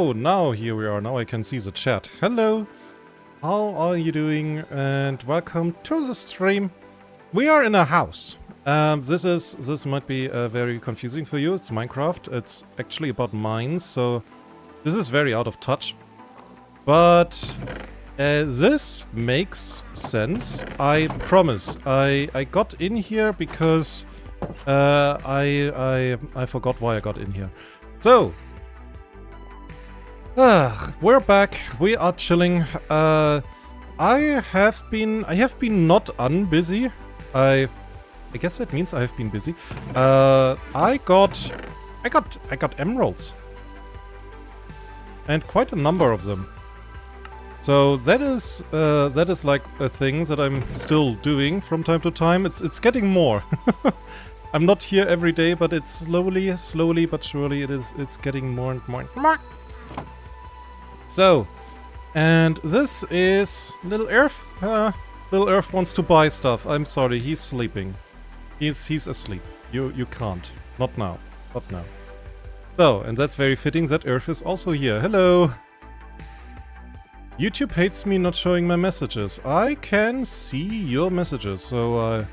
Oh, now here we are. Now I can see the chat. Hello, how are you doing? And welcome to the stream. We are in a house. This might be very confusing for you. It's Minecraft. It's actually about mines, so this is very out of touch. But this makes sense. I promise. I got in here because I forgot why I got in here. So. We're back. We are chilling. I have been not unbusy. I guess that means I have been busy. I got emeralds, and quite a number of them. So that is like a thing that I'm still doing from time to time. It's getting more. I'm not here every day, but it's slowly but surely it's getting more and more. So, and this is Little Earth. Little Earth wants to buy stuff. I'm sorry, he's sleeping. He's asleep. You can't. Not now. Not now. So, and that's very fitting that Earth is also here. Hello! YouTube hates me not showing my messages. I can see your messages, so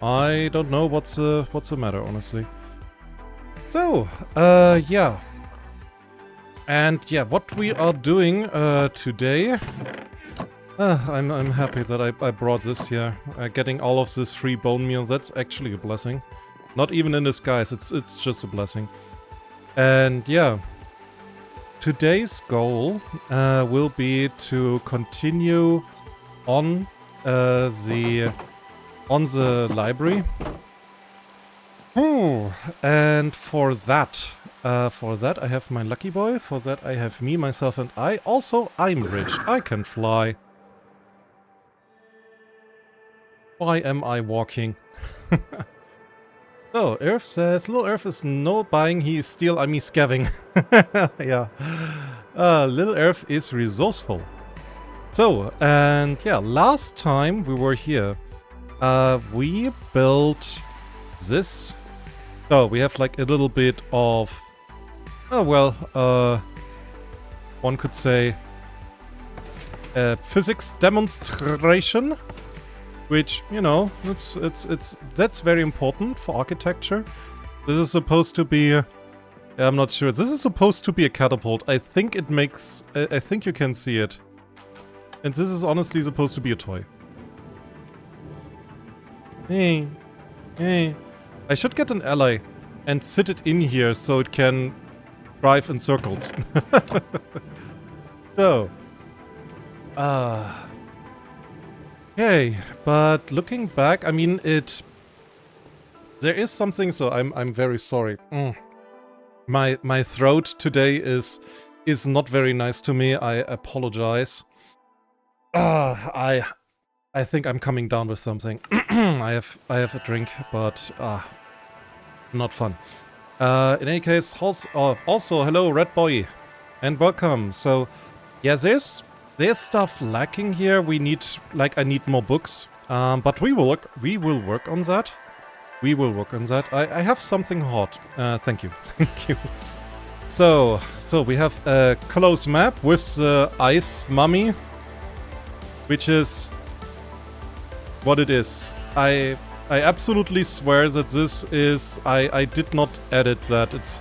I don't know what's the matter, honestly. So, yeah. And yeah, what we are doing today, I'm happy that I brought this here. Getting all of this free bone meal, that's actually a blessing. Not even in disguise, it's just a blessing. And yeah, today's goal will be to continue on the library. And for that I have my lucky boy. For that I have me, myself, and I. Also, I'm rich. I can fly. Why am I walking? So, Earth says, Little Earth is no buying, he is steal, I mean scavving. Yeah. Little Earth is resourceful. So, and yeah, last time we were here, we built this. So, we have like a little bit of... Oh, well, one could say physics demonstration, which, you know, that's very important for architecture. This is supposed to be, I'm not sure. This is supposed to be a catapult. I think it makes, I think you can see it. And this is honestly supposed to be a toy. Hey, hey. I should get an ally and sit it in here so it can drive in circles. So, okay, but looking back, I mean, there is something. So I'm very sorry. My throat today is not very nice to me. I apologize. I think I'm coming down with something. I have a drink, but not fun. In any case, also hello, Red Boy, and welcome. So, yeah, there's stuff lacking here. We need, like, I need more books. But we will work on that. We will work on that. I have something hot. Thank you, thank you. So we have a close map with the ice mummy, which is what it is. I absolutely swear that this is... I did not edit that.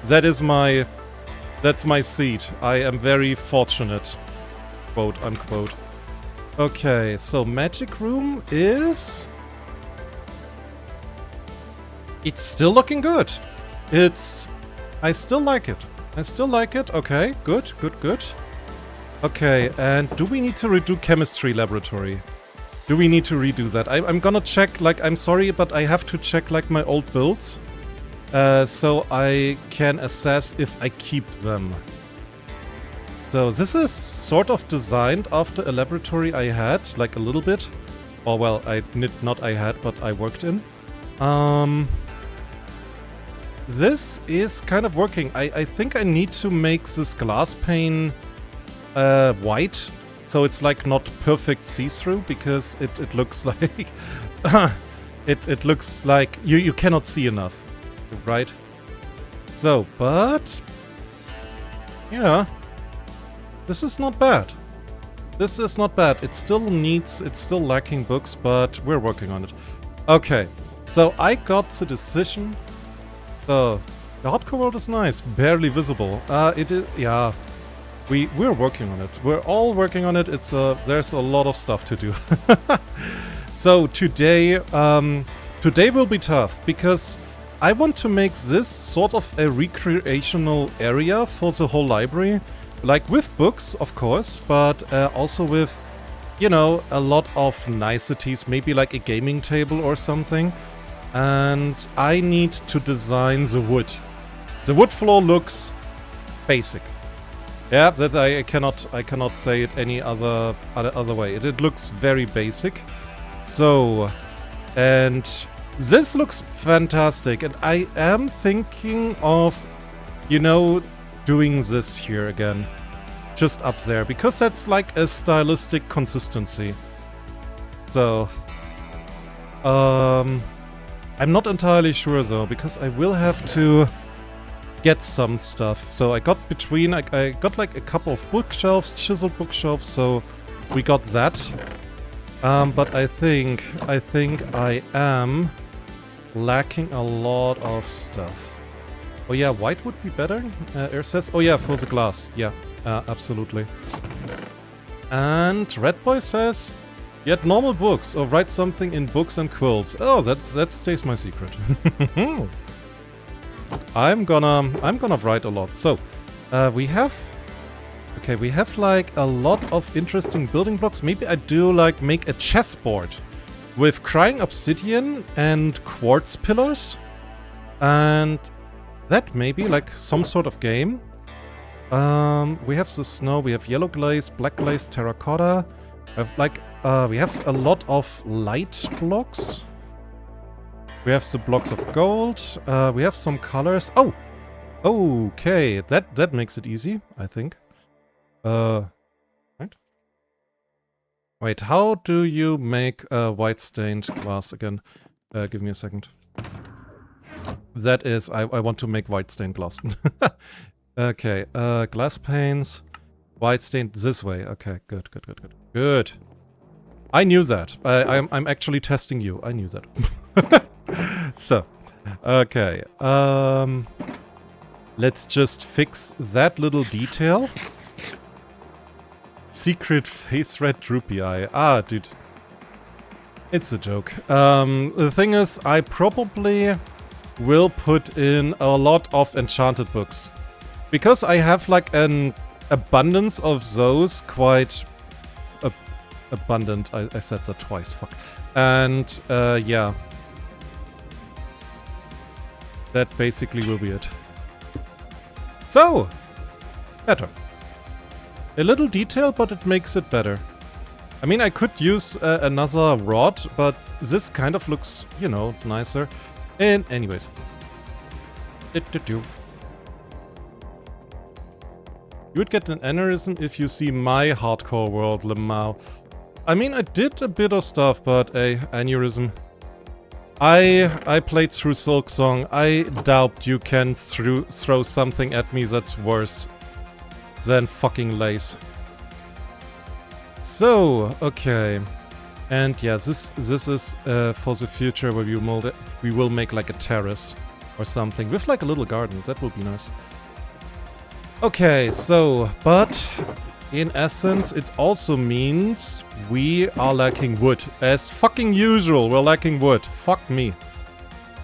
That's my seed. I am very fortunate. Quote unquote. Okay, so magic room is... It's still looking good. I still like it. I still like it. Okay, good. Okay, and do we need to redo chemistry laboratory? Do we need to redo that? I'm gonna check, like, I'm sorry, but I have to check, like, my old builds. So I can assess if I keep them. So this is sort of designed after a laboratory I had, like, a little bit. Or, well, I had, but I worked in. This is kind of working. I think I need to make this glass pane white. So it's like not perfect see-through, because it looks like it looks like you cannot see enough, right? So, but Yeah. This is not bad. This is not bad. It's still lacking books, but we're working on it. Okay. So I got the decision. The hardcore world is nice. Barely visible. It is, yeah. We're working on it. We're all working on it. There's a lot of stuff to do. So today will be tough because I want to make this sort of a recreational area for the whole library. Like with books, of course, but also with, you know, a lot of niceties, maybe like a gaming table or something. And I need to design the wood. The wood floor looks basic. Yeah, that I cannot say it any other way. It looks very basic. So, and this looks fantastic. And I am thinking of, you know, doing this here again. Just up there. Because that's like a stylistic consistency. So, I'm not entirely sure though, because I will have to get some stuff. So I got I got like a couple of bookshelves, chiseled bookshelves, so we got that. But I think I am lacking a lot of stuff. Oh yeah, white would be better, Air says. Oh yeah, for the glass. Yeah, absolutely. And Red Boy says, yet normal books, or write something in books and quills. Oh, that stays my secret. I'm gonna write a lot. So, we have like a lot of interesting building blocks. Maybe I do like make a chessboard with crying obsidian and quartz pillars, and that may be like some sort of game. We have the snow. We have yellow glaze, black glaze, terracotta. We have a lot of light blocks. We have the blocks of gold. We have some colors. Oh! Okay, that makes it easy, I think. Right? Wait, how do you make white stained glass again? Give me a second. That is, I want to make white stained glass. Okay, glass panes. White stained this way. Okay, good. Good. I knew that. I'm actually testing you. I knew that. So, okay. Let's just fix that little detail. Secret face red droopy eye. Ah, dude. It's a joke. The thing is, I probably will put in a lot of enchanted books. Because I have like an abundance of those, quite abundant. I said that twice, fuck. And, yeah. That basically will be it. So! Better. A little detail, but it makes it better. I mean, I could use another rod, but this kind of looks, you know, nicer. And anyways. You would get an aneurysm if you see my hardcore world, Lemao. I mean, I did a bit of stuff, but a aneurysm. I played through Silk Song. I doubt you can throw something at me that's worse than fucking lace. So, okay. And yeah, this is for the future where we will make like a terrace or something with like a little garden. That would be nice. Okay, so, but in essence, it also means we are lacking wood. As fucking usual, we're lacking wood. Fuck me.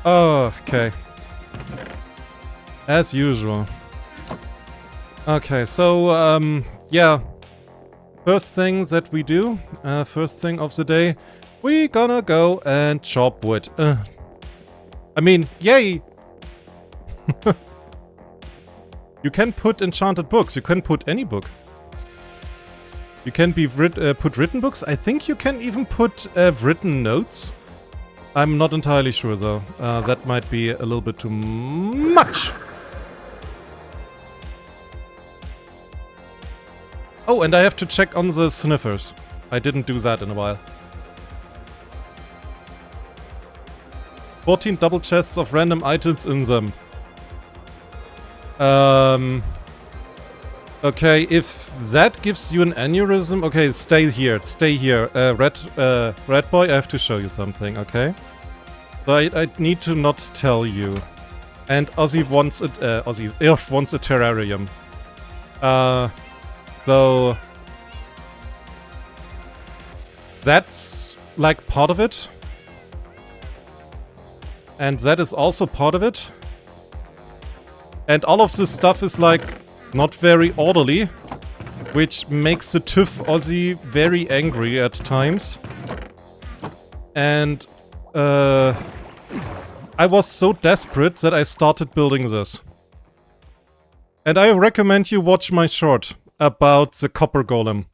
Oh, okay. As usual. Okay, so, yeah. First thing that we do, first thing of the day, we gonna go and chop wood. I mean, yay! You can put enchanted books, you can put any book. You can put written books. I think you can even put written notes. I'm not entirely sure though. That might be a little bit too much. Oh, and I have to check on the sniffers. I didn't do that in a while. 14 double chests of random items in them. Okay, if that gives you an aneurysm, okay, stay here, stay here. Red boy, I have to show you something, okay? So I need to not tell you. And Ozzy wants Ilf wants a terrarium. So that's like part of it. And that is also part of it. And all of this stuff is like not very orderly, which makes the TÜV Ozzy very angry at times. And I was so desperate that I started building this. And I recommend you watch my short about the copper golem.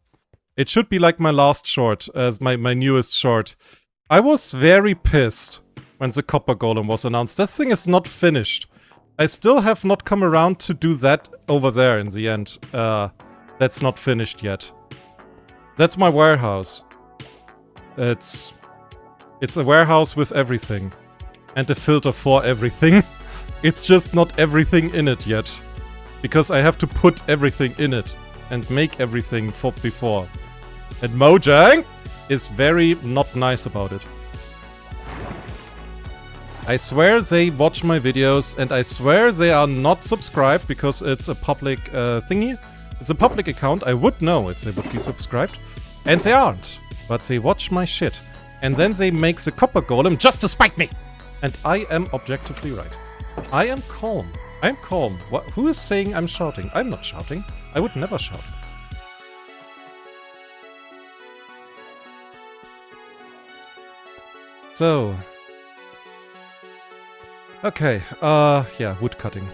It should be like my last short, as my newest short. I was very pissed when the copper golem was announced. That thing is not finished. I still have not come around to do that over there in the end. That's not finished yet. That's my warehouse. It's a warehouse with everything. And a filter for everything. It's just not everything in it yet. Because I have to put everything in it. And make everything for before. And Mojang is very not nice about it. I swear they watch my videos, and I swear they are not subscribed because it's a public thingy. It's a public account. I would know if they would be subscribed. And they aren't. But they watch my shit. And then they make the copper golem just to spite me! And I am objectively right. I am calm. I'm calm. Who is saying I'm shouting? I'm not shouting. I would never shout. So... okay, yeah, wood cutting.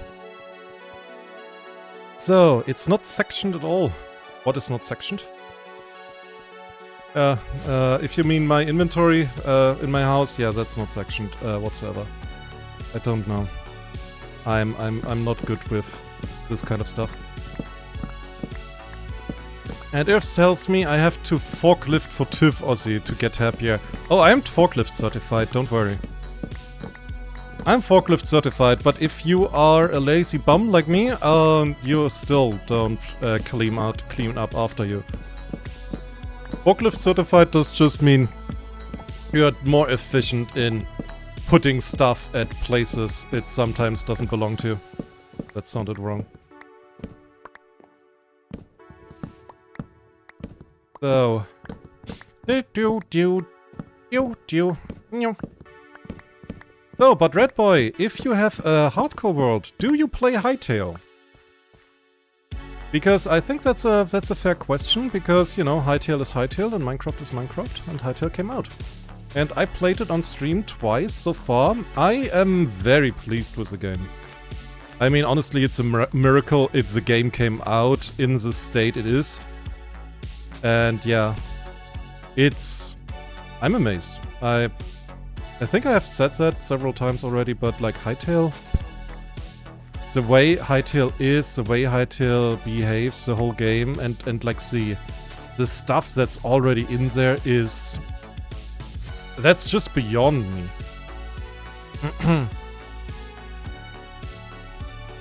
So, it's not sectioned at all. What is not sectioned? If you mean my inventory in my house, yeah, that's not sectioned whatsoever. I don't know. I'm not good with this kind of stuff. And Earth tells me I have to forklift for TÜV Ozzy to get happier. Oh, I am forklift certified, don't worry. I'm forklift certified, but if you are a lazy bum like me, you still don't clean up after you. Forklift certified does just mean you're more efficient in putting stuff at places it sometimes doesn't belong to. That sounded wrong. So... No, but Red Boy, if you have a hardcore world, do you play Hightail? Because I think that's a fair question, because, you know, Hightail is Hightail and Minecraft is Minecraft, and Hightail came out. And I played it on stream twice so far. I am very pleased with the game. I mean, honestly, it's a miracle if the game came out in the state it is. And yeah, I'm amazed. I think I have said that several times already, but like Hightail... the way Hightail is, the way Hightail behaves the whole game, and like the stuff that's already in there is... that's just beyond me.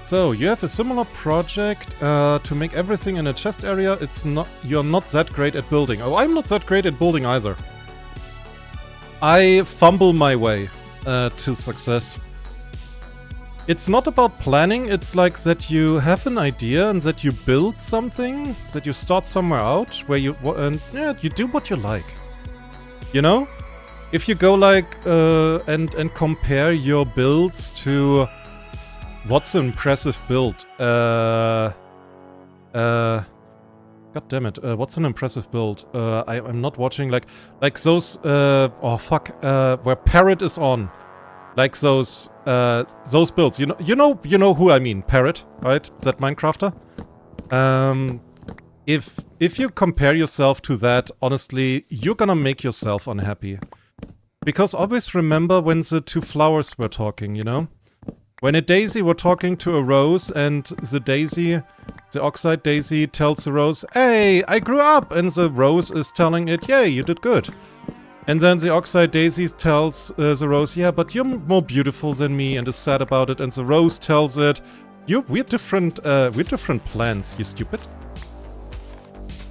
So, you have a similar project to make everything in a chest area. You're not that great at building. Oh, I'm not that great at building either. I fumble my way to success. It's not about planning, it's like that you have an idea and that you build something, that you start somewhere out where you do what you like. You know? If you go like and compare your builds to what's an impressive build? God damn it, what's an impressive build? I'm not watching like those oh fuck, where Parrot is on. Like those builds, you know who I mean, Parrot, right? That Minecrafter. If you compare yourself to that, honestly, you're gonna make yourself unhappy. Because always remember when the two flowers were talking, you know? When a daisy were talking to a rose, and the oxide daisy tells the rose, "Hey, I grew up!" And the rose is telling it, "Yay, you did good." And then the oxide daisy tells the rose, "Yeah, but you're more beautiful than me," and is sad about it. And the rose tells it, we're different plans, you stupid.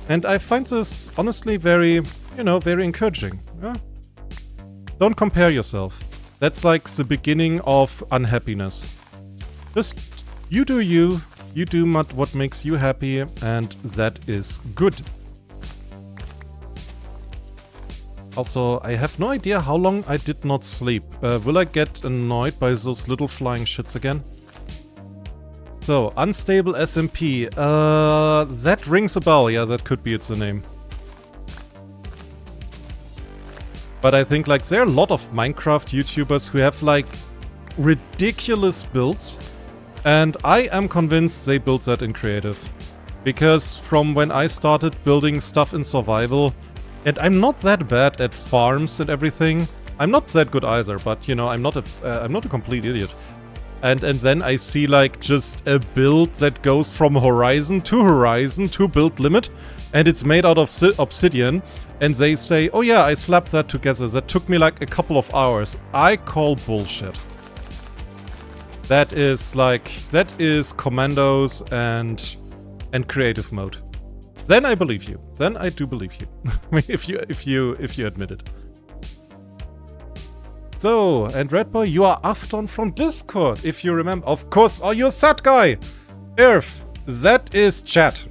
And I find this honestly very, you know, very encouraging. Yeah? Don't compare yourself. That's like the beginning of unhappiness. Just you do you do what makes you happy, and that is good. Also, I have no idea how long I did not sleep. Will I get annoyed by those little flying shits again? So, unstable SMP. That rings a bell. Yeah, that could be its name. But I think like there are a lot of Minecraft YouTubers who have like ridiculous builds, and I am convinced they built that in creative. Because from when I started building stuff in survival, and I'm not that bad at farms and everything. I'm not that good either, but you know, I'm not a complete idiot. And then I see like just a build that goes from horizon to build limit, and it's made out of obsidian, and they say, oh yeah, I slapped that together, that took me like a couple of hours. I call bullshit. That is commandos and creative mode. Then I believe you. Then I do believe you. if you admit it. So, and Redboy, you are Afton from Discord, if you remember. Of course, oh, you're that guy! Irf, that is chat.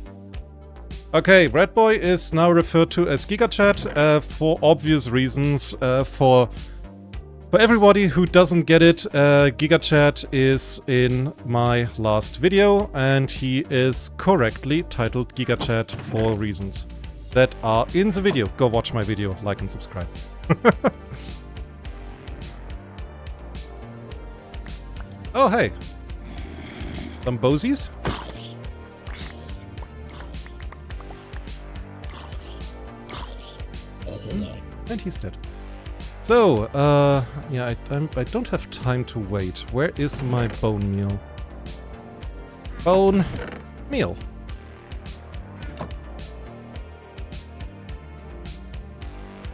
Okay, Redboy is now referred to as GigaChat for obvious reasons. For everybody who doesn't get it, GigaChat is in my last video, and he is correctly titled GigaChat for reasons that are in the video. Go watch my video, like and subscribe. Oh, hey. Some bozies? And he's dead. So, yeah, I don't have time to wait. Where is my bone meal? Bone meal.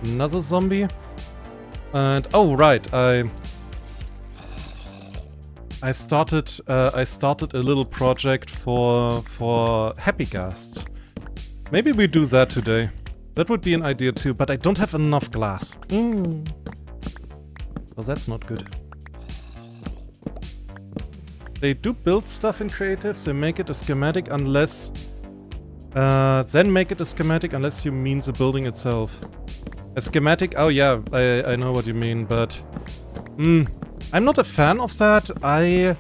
Another zombie. And, oh, right, I started a little project for happy ghasts. Maybe we do that today. That would be an idea too, but I don't have enough glass. Well, that's not good. They do build stuff in creatives, they make it a schematic unless... then make it a schematic unless you mean the building itself. A schematic? Oh yeah, I know what you mean, but... I'm not a fan of that. I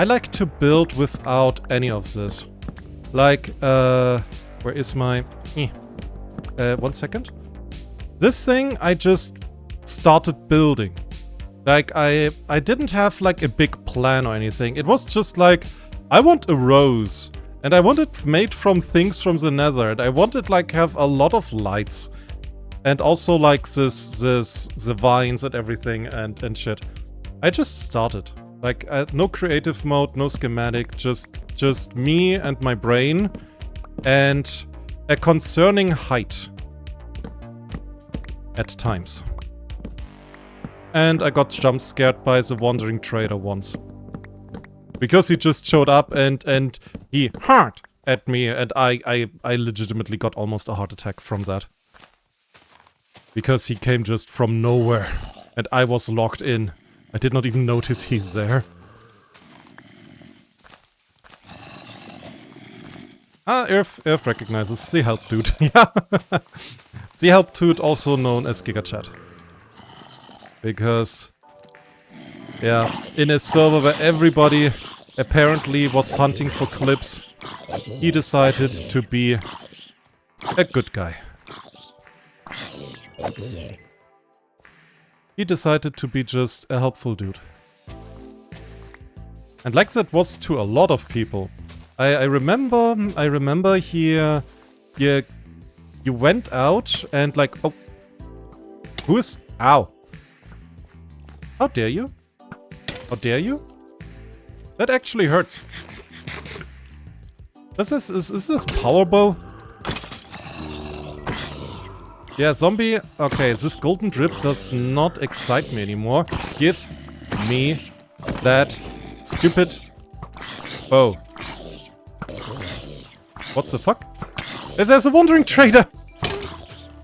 like to build without any of this. Like, where is my... 1 second. This thing I just started building. Like, I didn't have like a big plan or anything. It was just like, I want a rose. And I want it made from things from the nether. And I wanted like have a lot of lights. And also like the vines and everything and shit. I just started. Like, no creative mode, no schematic, just me and my brain, and a concerning height. At times. And I got jump scared by the wandering trader once. Because he just showed up and he hurt at me, and I legitimately got almost a heart attack from that. Because he came just from nowhere, and I was locked in. I did not even notice he's there. Ah, Earth recognizes the help dude. Yeah. The help dude, also known as GigaChat. Because, yeah, in a server where everybody apparently was hunting for clips, he decided to be a good guy. He decided to be just a helpful dude. And like that was to a lot of people. I remember you went out and like, oh, who is, ow. How dare you? How dare you? That actually hurts. Is this power bow? Yeah, zombie. Okay, this golden drip does not excite me anymore. Give me that stupid Oh. What's the fuck? There's a wandering trader!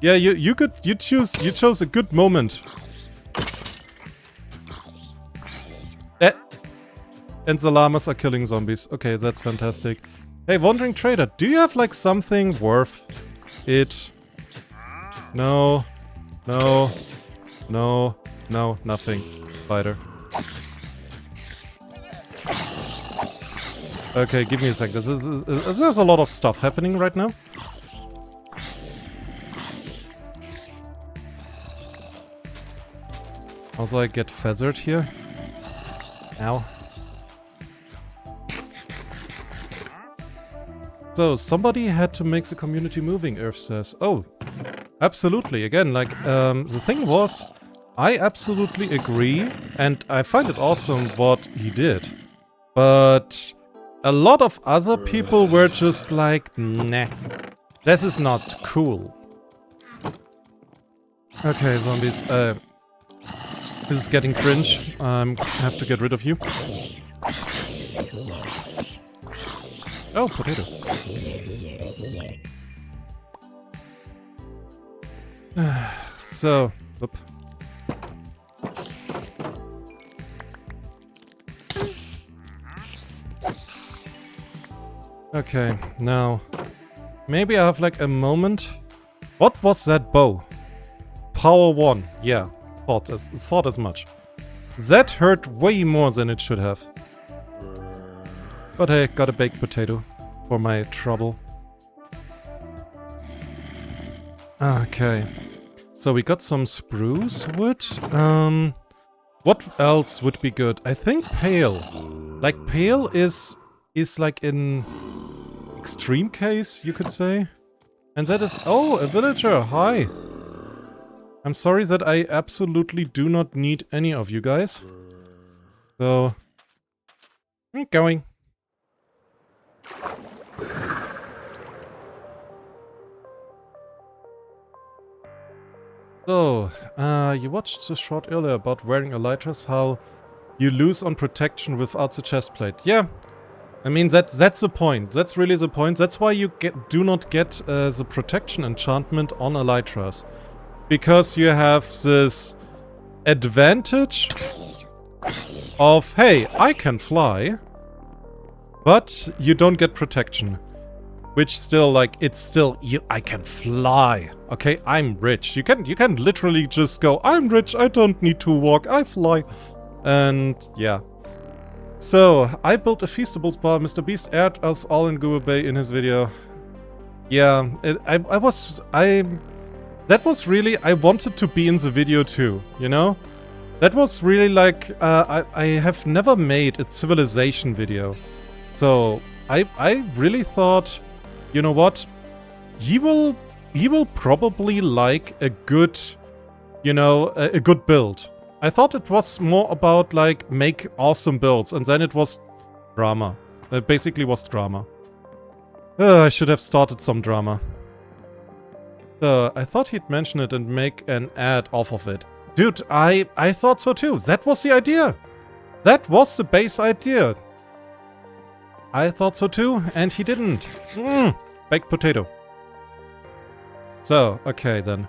Yeah, you chose a good moment. And the llamas are killing zombies. Okay, that's fantastic. Hey, wandering trader, do you have like something worth it? No. No. No. No, nothing. Spider. Okay, give me a sec. There's a lot of stuff happening right now. Also, I get feathered here. Ow. So, somebody had to make the community moving, Earth says. Oh, absolutely. Again, like, the thing was, I absolutely agree, and I find it awesome what he did. But a lot of other people were just like, nah, this is not cool. Okay, zombies, this is getting cringe. I have to get rid of you. Oh, potato. So, whoop. Okay, now, maybe I have like a moment. What was that bow? Power 1, yeah, thought as much. That hurt way more than it should have. But hey, got a baked potato for my trouble. Okay, so we got some spruce wood. What else would be good? I think pale. Like pale is like in extreme case, you could say. And that is... Oh, a villager! Hi! I'm sorry that I absolutely do not need any of you guys. So... keep going. So, you watched the short earlier about wearing elytras, how you lose on protection without the chest plate. Yeah. I mean, that's the point. That's really the point. That's why you do not get the protection enchantment on elytras. Because you have this advantage of, hey, I can fly, but you don't get protection. Which still, like, it's still, I can fly. Okay, I'm rich. You can literally just go, I'm rich, I don't need to walk, I fly. And, yeah. So, I built a Feastables bar. Mr. Beast aired us all in Google Bay in his video. Yeah, that was really, I wanted to be in the video too, you know? That was really like, I have never made a civilization video. So, I really thought, you know what? He will probably like a good, you know, a good build. I thought it was more about, like, make awesome builds, and then it was drama. It basically was drama. I should have started some drama. I thought he'd mention it and make an ad off of it. Dude, I thought so too. That was the idea. That was the base idea. I thought so too, and he didn't. Baked potato. So, okay then.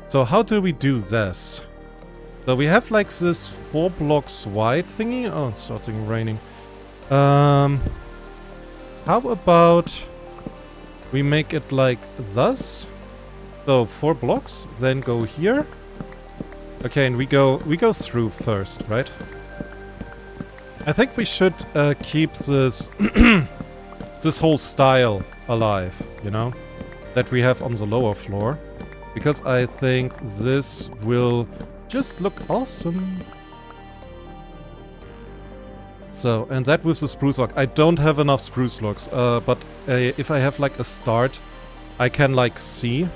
So how do we do this? So we have like this 4 blocks wide thingy. Oh, it's starting raining. How about we make it like thus? So 4 blocks, then go here. Okay, and we go through first, right? I think we should keep this this whole style alive, you know, that we have on the lower floor. Because I think this will just look awesome. So, and that with the spruce log. I don't have enough spruce logs, but if I have like a start, I can like see.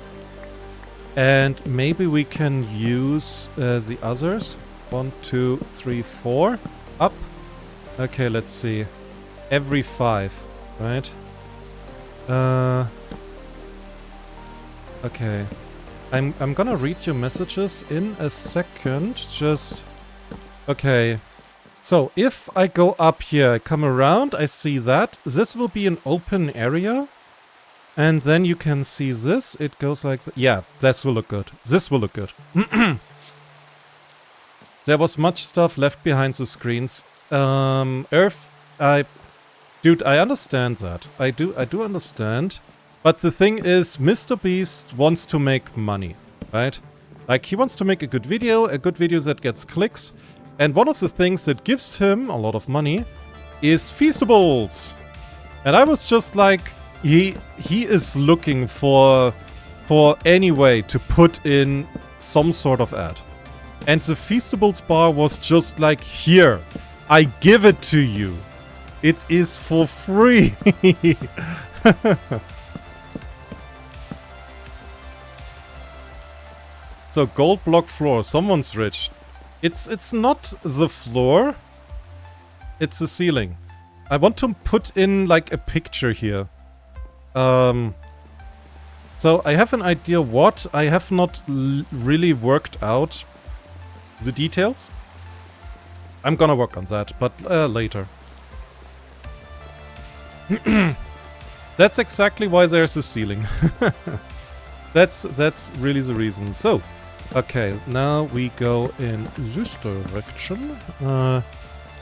And maybe we can use the others. 1, 2, 3, 4. Up. Okay, let's see. Every 5, right? Okay. I'm gonna read your messages in a second, just... Okay. So if I go up here, I come around, I see that. This will be an open area. And then you can see this. It goes like... Yeah, this will look good. This will look good. There was much stuff left behind the screens. Earth, Dude, I understand that. I do understand. But the thing is, Mr. Beast wants to make money, right? Like, he wants to make a good video that gets clicks. And one of the things that gives him a lot of money is Feastables. And I was just like, he is looking for any way to put in some sort of ad. And the Feastables bar was just like, here, I give it to you. It is for free. So, gold block floor, someone's rich. It's not the floor, it's the ceiling. I want to put in like a picture here. So I have an idea what. I have not really worked out the details. I'm gonna work on that, but later. That's exactly why there's a ceiling. That's really the reason. So, okay, now we go in this direction.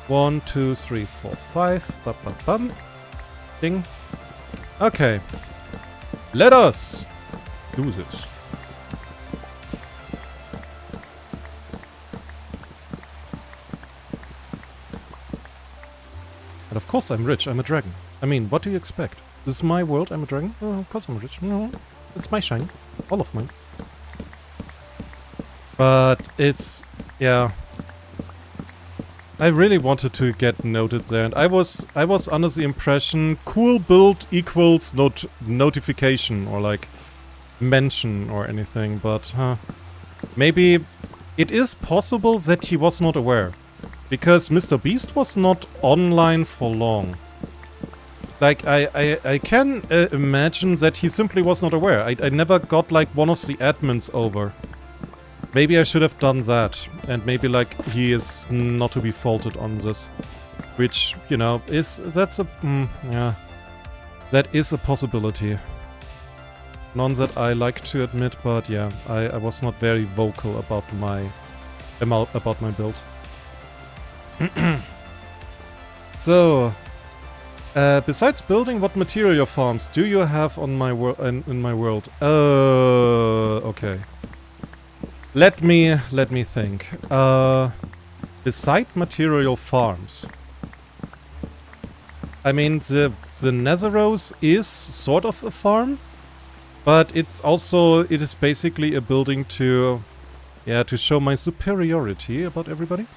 1, 2, 3, 4, 5. Bum, bum, bum. Ding. Okay. Let us do this. And of course I'm rich. I'm a dragon. I mean, what do you expect? This is my world. I'm a dragon. Oh, of course I'm rich. No, it's my shine. All of mine. But it's... yeah. I really wanted to get noted there, and I was under the impression cool build equals notification or like mention or anything, but maybe it is possible that he was not aware, because Mr. Beast was not online for long. Like I can imagine that he simply was not aware. I never got like one of the admins over. Maybe I should have done that, and maybe like he is not to be faulted on this, which, you know, that's a yeah, that is a possibility. None that I like to admit, but yeah, I was not very vocal about my build. So, besides building, what material farms do you have on my in my world? Okay. Let me think. Beside material farms, I mean the Netherose is sort of a farm, but it is basically a building to show my superiority about everybody.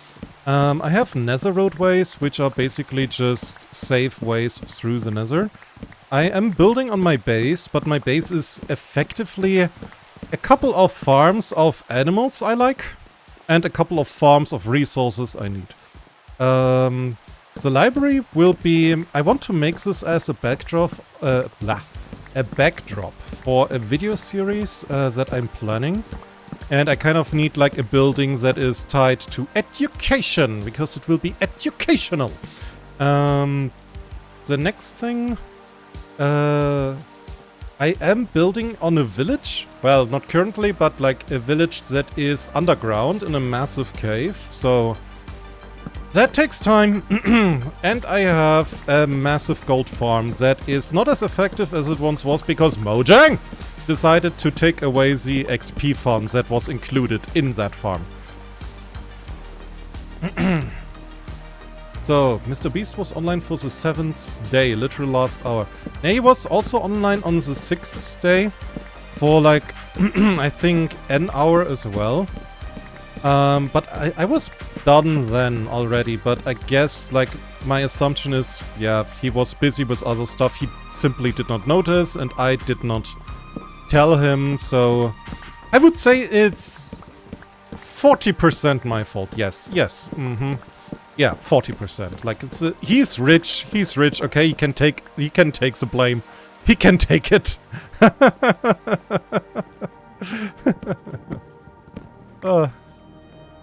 I have nether roadways, which are basically just safe ways through the nether. I am building on my base, but my base is effectively a couple of farms of animals I like, and a couple of farms of resources I need. The library will be... I want to make this as a backdrop for a video series that I'm planning. And I kind of need like a building that is tied to education, because it will be educational. The next thing... I am building on a village. Well, not currently, but like a village that is underground in a massive cave. So that takes time. And I have a massive gold farm that is not as effective as it once was, because Mojang decided to take away the XP farm that was included in that farm. So, Mr. Beast was online for the 7th day, literal last hour. And he was also online on the 6th day for like, I think, an hour as well. But I was done then already, but I guess, like, my assumption is, yeah, he was busy with other stuff. He simply did not notice, and I did not tell him, so I would say it's 40% my fault. Yes, yeah, 40%. Like, it's he's rich, okay, he can take the blame. He can take it.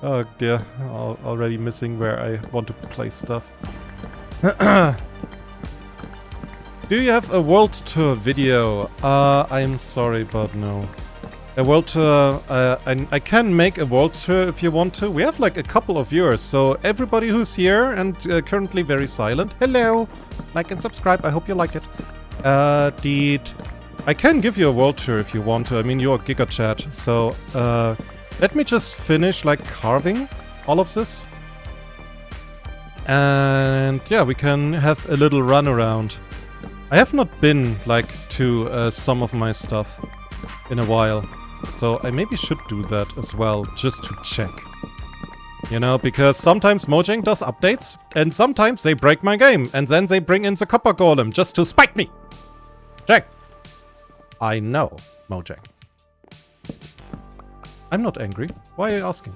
Oh dear, already already missing where I want to place stuff. Do you have a world tour video? I'm sorry, but no. A world tour, I can make a world tour if you want to. We have like a couple of viewers, so everybody who's here and currently very silent, hello! Like and subscribe, I hope you like it. I can give you a world tour if you want to. I mean, you're Giga Chat, so let me just finish like carving all of this. And yeah, we can have a little run around. I have not been like to some of my stuff in a while. So I maybe should do that as well, just to check. You know, because sometimes Mojang does updates, and sometimes they break my game, and then they bring in the Copper Golem just to spite me! Check! I know, Mojang. I'm not angry. Why are you asking?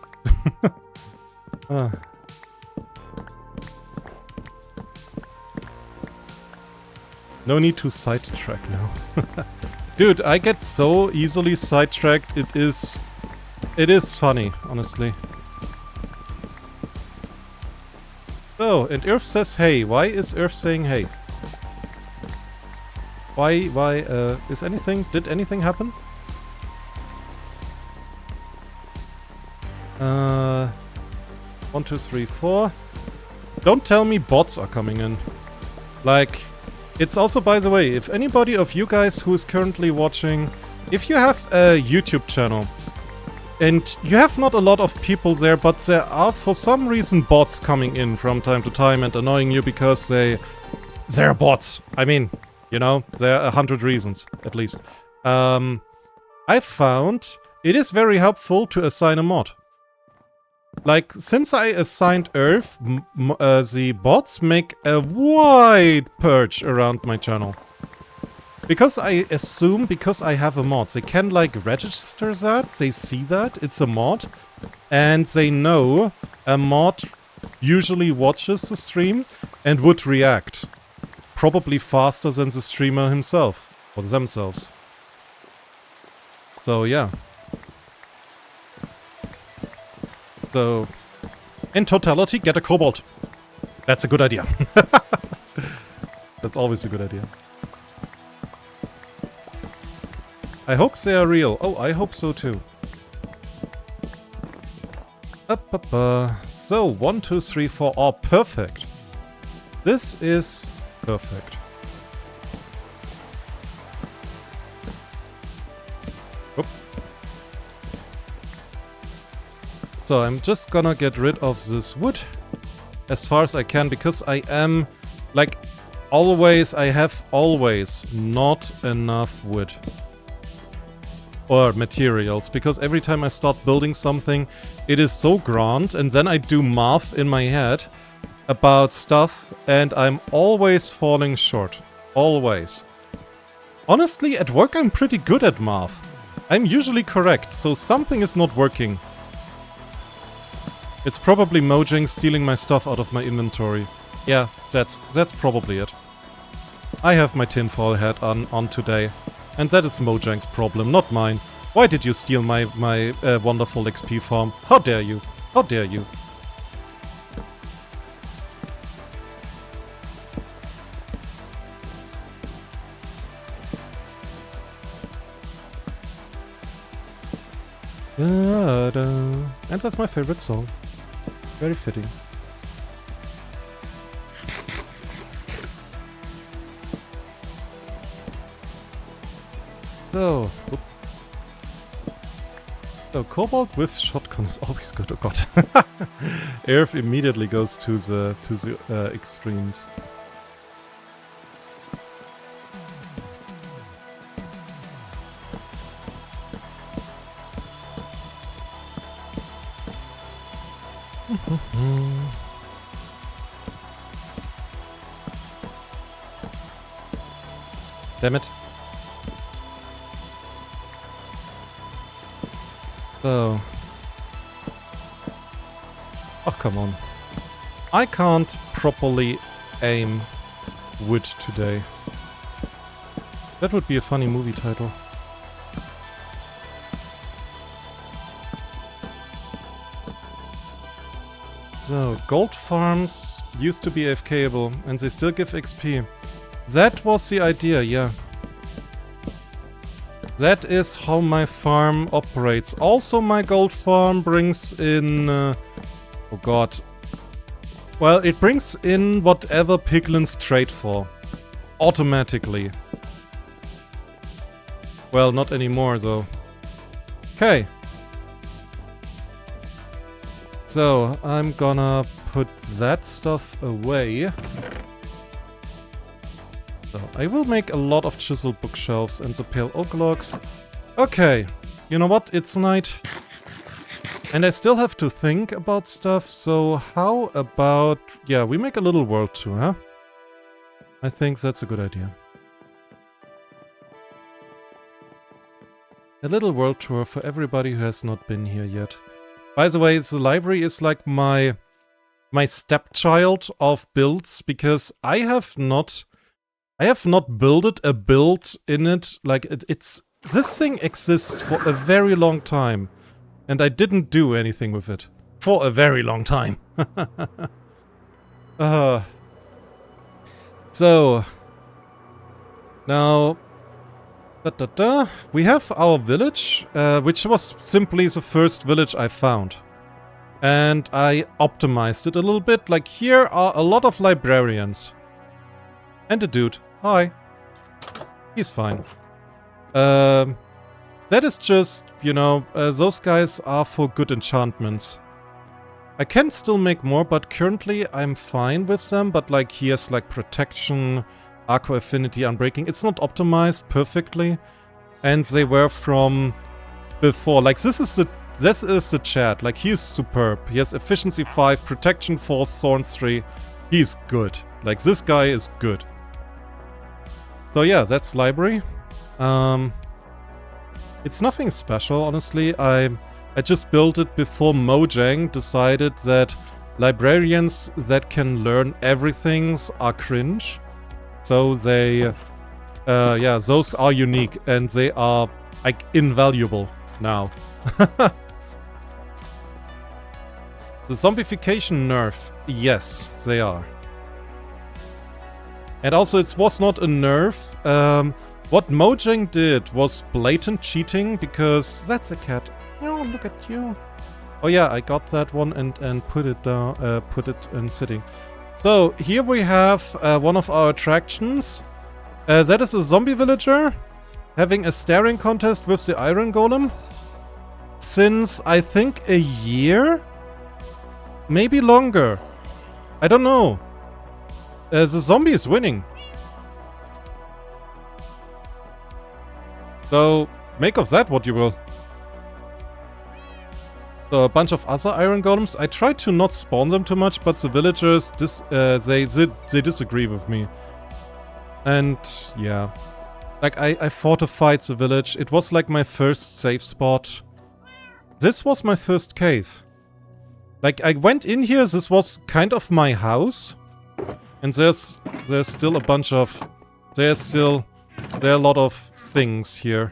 No need to sidetrack now. Dude, I get so easily sidetracked, it is funny, honestly. Oh, and Earth says hey. Why is Earth saying hey? Why, did anything happen? 1, 2, 3, 4. Don't tell me bots are coming in. Like... It's also, by the way, if anybody of you guys who is currently watching, if you have a YouTube channel and you have not a lot of people there, but there are for some reason bots coming in from time to time and annoying you because they're bots. I mean, you know, there are 100 reasons, at least. I found it is very helpful to assign a mod. Like, since I assigned Earth, the bots make a wide purge around my channel. Because I assume, because I have a mod, they can, like, register that, they see that, it's a mod, and they know a mod usually watches the stream and would react. Probably faster than the streamer himself, or themselves. So, yeah. So, in totality, get a kobold. That's a good idea. That's always a good idea. I hope they are real. Oh, I hope so too. So, 1, 2, 3, 4. Oh, perfect. This is perfect. So I'm just gonna get rid of this wood as far as I can, because I am, like, always, I have always not enough wood. Or materials, because every time I start building something, it is so grand, and then I do math in my head about stuff, and I'm always falling short. Always. Honestly, at work I'm pretty good at math. I'm usually correct, so something is not working. It's probably Mojang stealing my stuff out of my inventory. Yeah, that's probably it. I have my tinfoil hat on today. And that is Mojang's problem, not mine. Why did you steal my wonderful XP farm? How dare you? How dare you? And that's my favorite song. Very fitting. So, Cobalt with shotgun is always good. Oh god. Earth immediately goes to the extremes. Damn it. So. Oh, come on. I can't properly aim wood today. That would be a funny movie title. So, gold farms used to be AFK-able, and they still give XP. That was the idea, yeah. That is how my farm operates. Also, my gold farm brings in... oh god. Well, it brings in whatever piglins trade for. Automatically. Well, not anymore, though. Okay. So, I'm gonna put that stuff away. So, I will make a lot of chiseled bookshelves and the pale oak logs. Okay. You know what? It's night. And I still have to think about stuff, so how about... Yeah, we make a little world tour, huh? I think that's a good idea. A little world tour for everybody who has not been here yet. By the way, the library is like my stepchild of builds, because I have not builded a build in it. Like, it's... This thing exists for a very long time. And I didn't do anything with it. For a very long time. So. Now. We have our village, which was simply the first village I found. And I optimized it a little bit. Like, here are a lot of librarians. And a dude. Hi. He's fine. That is just, you know, those guys are for good enchantments. I can still make more, but currently I'm fine with them. But like, here's like protection, Aqua Affinity, Unbreaking. It's not optimized perfectly. And they were from before. Like, this is the chat. Like, he's superb. He has Efficiency 5, Protection 4, Thorns 3. He's good. Like, this guy is good. So yeah, that's library. It's nothing special, honestly. I just built it before Mojang decided that librarians that can learn everything are cringe. So they... yeah, those are unique and they are, like, invaluable now. The zombification nerf. Yes, they are. And also, it was not a nerf. What Mojang did was blatant cheating, because that's a cat. Oh, look at you. Oh yeah, I got that one and put it down, put it in sitting. So here we have one of our attractions. That is a zombie villager having a staring contest with the iron golem. Since, I think, a year? Maybe longer. I don't know. The zombie is winning. So, make of that what you will. So, a bunch of other iron golems. I tried to not spawn them too much, but the villagers, they disagree with me. And, yeah. Like, I fortified the village. It was like my first safe spot. This was my first cave. Like, I went in here, this was kind of my house. And there's still a bunch of... There are a lot of things here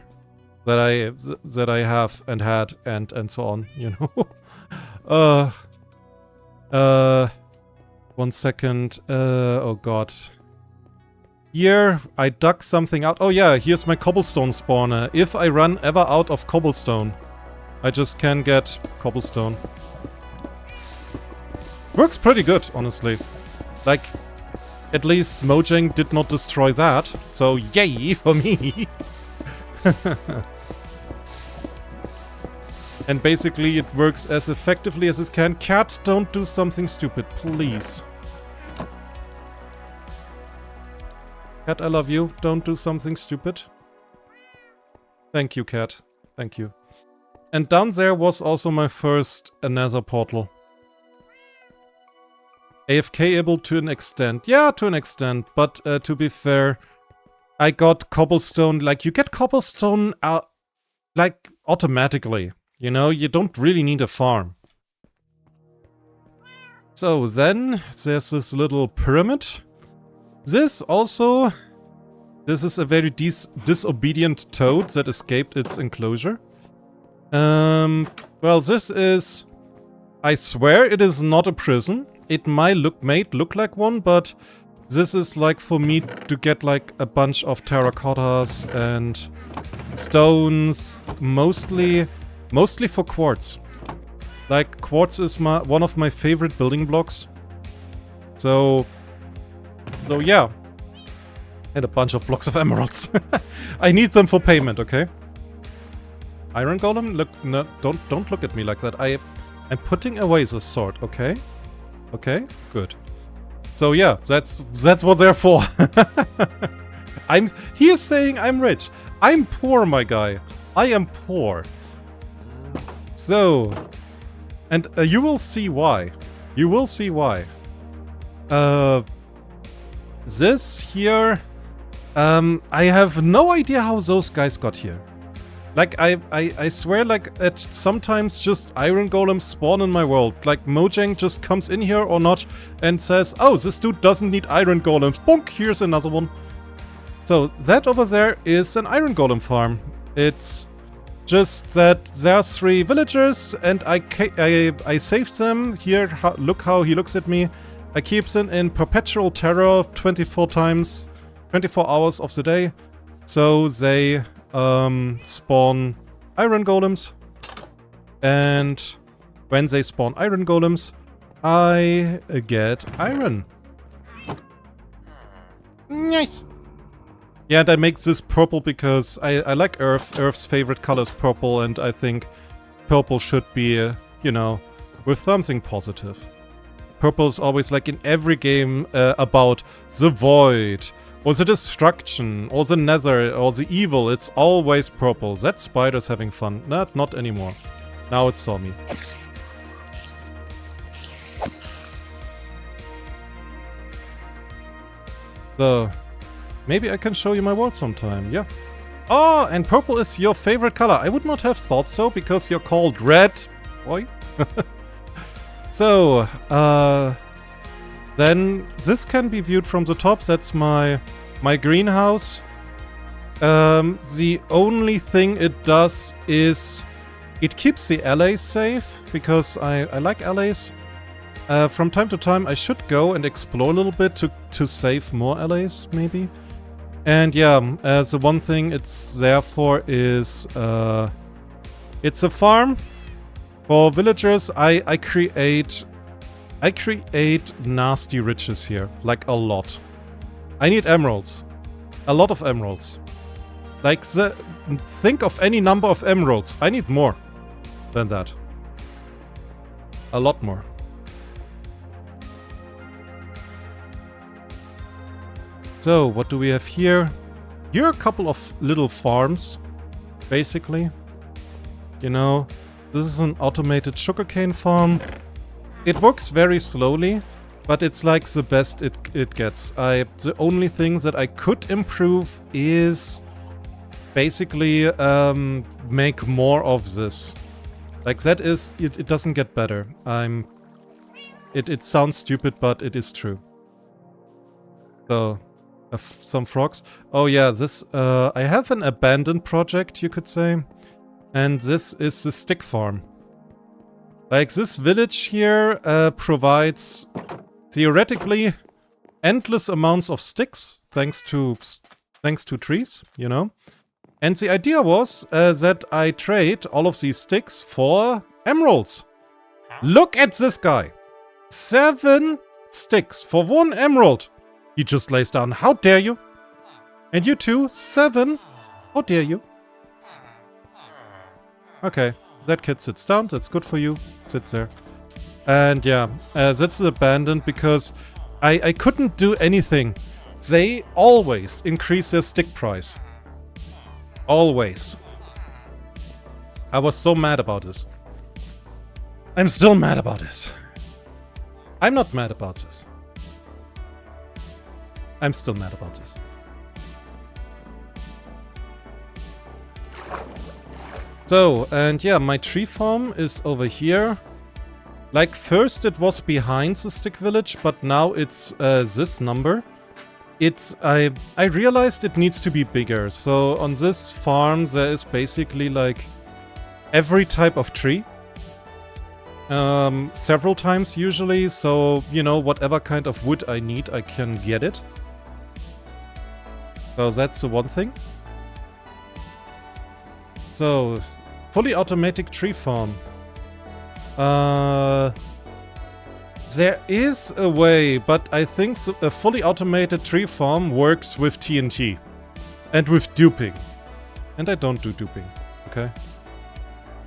that I have and had and so on, you know. 1 second. Oh god. Here I dug something out. Oh yeah, here's my cobblestone spawner. If I run ever out of cobblestone, I just can get cobblestone. Works pretty good, honestly. Like, at least Mojang did not destroy that, so yay for me! And basically it works as effectively as it can. Cat, don't do something stupid, please. Cat, I love you. Don't do something stupid. Thank you, Cat. Thank you. And down there was also my first nether portal. AFK-able to an extent. Yeah, to an extent. But to be fair, I got cobblestone. Like, you get cobblestone like, automatically. You know, you don't really need a farm. So then, there's this little pyramid. This also... This is a very disobedient toad that escaped its enclosure. Well, this is... I swear it is not a prison. It might look like one, but this is like for me to get like a bunch of terracottas and stones, mostly for quartz. Like quartz is one of my favorite building blocks. So yeah. And a bunch of blocks of emeralds. I need them for payment, okay? Iron Golem? Look, no, don't look at me like that. I'm putting away the sword, okay? Okay, good. So yeah, that's what they're for. He is saying I'm rich. I'm poor, my guy. I am poor. So, and you will see why. You will see why. This here, I have no idea how those guys got here. Like, I swear, like, it sometimes just iron golems spawn in my world. Like, Mojang just comes in here or not and says, oh, this dude doesn't need iron golems. Bonk, here's another one. So, that over there is an iron golem farm. It's just that there are 3 villagers and I saved them. Here, look how he looks at me. I keep them in perpetual terror 24 hours of the day. So, they spawn iron golems, and when they spawn iron golems, I get iron. Nice. Yeah, and I make this purple because I like Earth. Earth's favorite color is purple, and I think purple should be, you know, with something positive. Purple is always, like in every game, about the void, or the destruction, or the nether, or the evil. It's always purple. That spider's having fun. Not anymore. Now it saw me. So, maybe I can show you my world sometime, yeah. Oh, and purple is your favorite color. I would not have thought so, because you're called red, boy. So, then this can be viewed from the top. That's my greenhouse. The only thing it does is it keeps the allays safe, because I like allays. From time to time I should go and explore a little bit to save more allays, maybe. And yeah, the one thing it's there for is it's a farm for villagers. I create nasty riches here, like a lot. I need emeralds. A lot of emeralds. Like, think of any number of emeralds. I need more than that. A lot more. So, what do we have here? Here are a couple of little farms, basically. You know, this is an automated sugarcane farm. It works very slowly, but it's like the best it gets. The only thing that I could improve is basically make more of this. Like, that is, it doesn't get better. It sounds stupid, but it is true. So, some frogs. Oh yeah, this, I have an abandoned project, you could say. And this is the stick farm. Like, this village here provides, theoretically, endless amounts of sticks, thanks to trees, you know. And the idea was that I trade all of these sticks for emeralds. Look at this guy. 7 sticks for 1 emerald. He just lays down. How dare you? And you too, 7. How dare you? Okay. That kid sits down, that's good for you. Sits there. And yeah, that's abandoned because I couldn't do anything. They always increase their stick price. Always. I was so mad about this. I'm still mad about this. I'm not mad about this. I'm still mad about this. So, and yeah, my tree farm is over here. Like, first it was behind the stick village, but now it's this number. I realized it needs to be bigger. So on this farm there is basically like every type of tree. several times usually, so, you know, whatever kind of wood I need, I can get it. So that's the one thing. So, fully automatic tree farm. There is a way, but I think a fully automated tree farm works with TNT. And with duping. And I don't do duping, okay?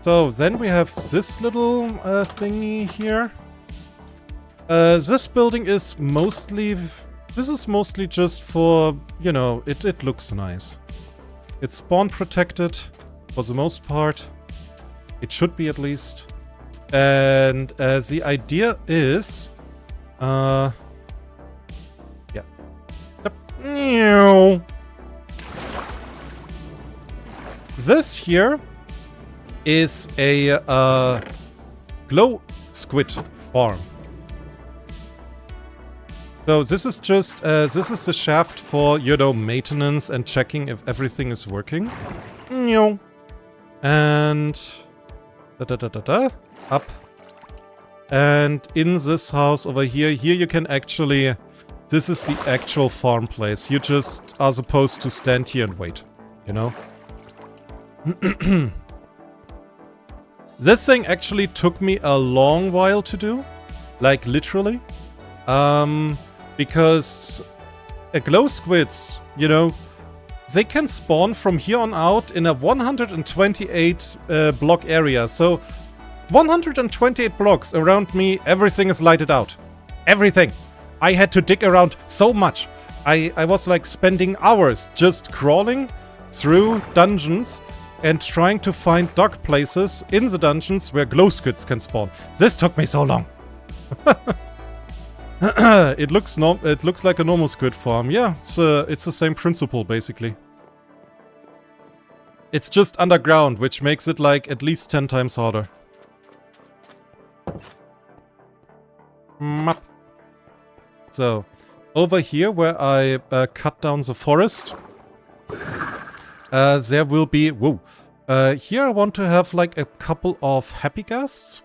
So, then we have this little thingy here. This building is mostly... This is mostly just for, you know, it looks nice. It's spawn protected, for the most part. It should be, at least. And the idea is... yeah. Yep. This here is a glow squid farm. So this is just, this is the shaft for, you know, maintenance and checking if everything is working. And... Up. And in this house over here, you can actually... This is the actual farm place. You just are supposed to stand here and wait, you know? This thing actually took me a long while to do. Like, literally. Because glow squids, you know, they can spawn from here on out in a 128 block area. So 128 blocks around me, everything is lighted out. Everything. I had to dig around so much. I was like spending hours just crawling through dungeons and trying to find dark places in the dungeons where glow squids can spawn. This took me so long. It looks like a normal squid farm. Yeah, it's the same principle basically. It's just underground, which makes it like at least 10 times harder. Map. So, over here where I cut down the forest, there will be... Whoa. Here I want to have like a couple of happy guests.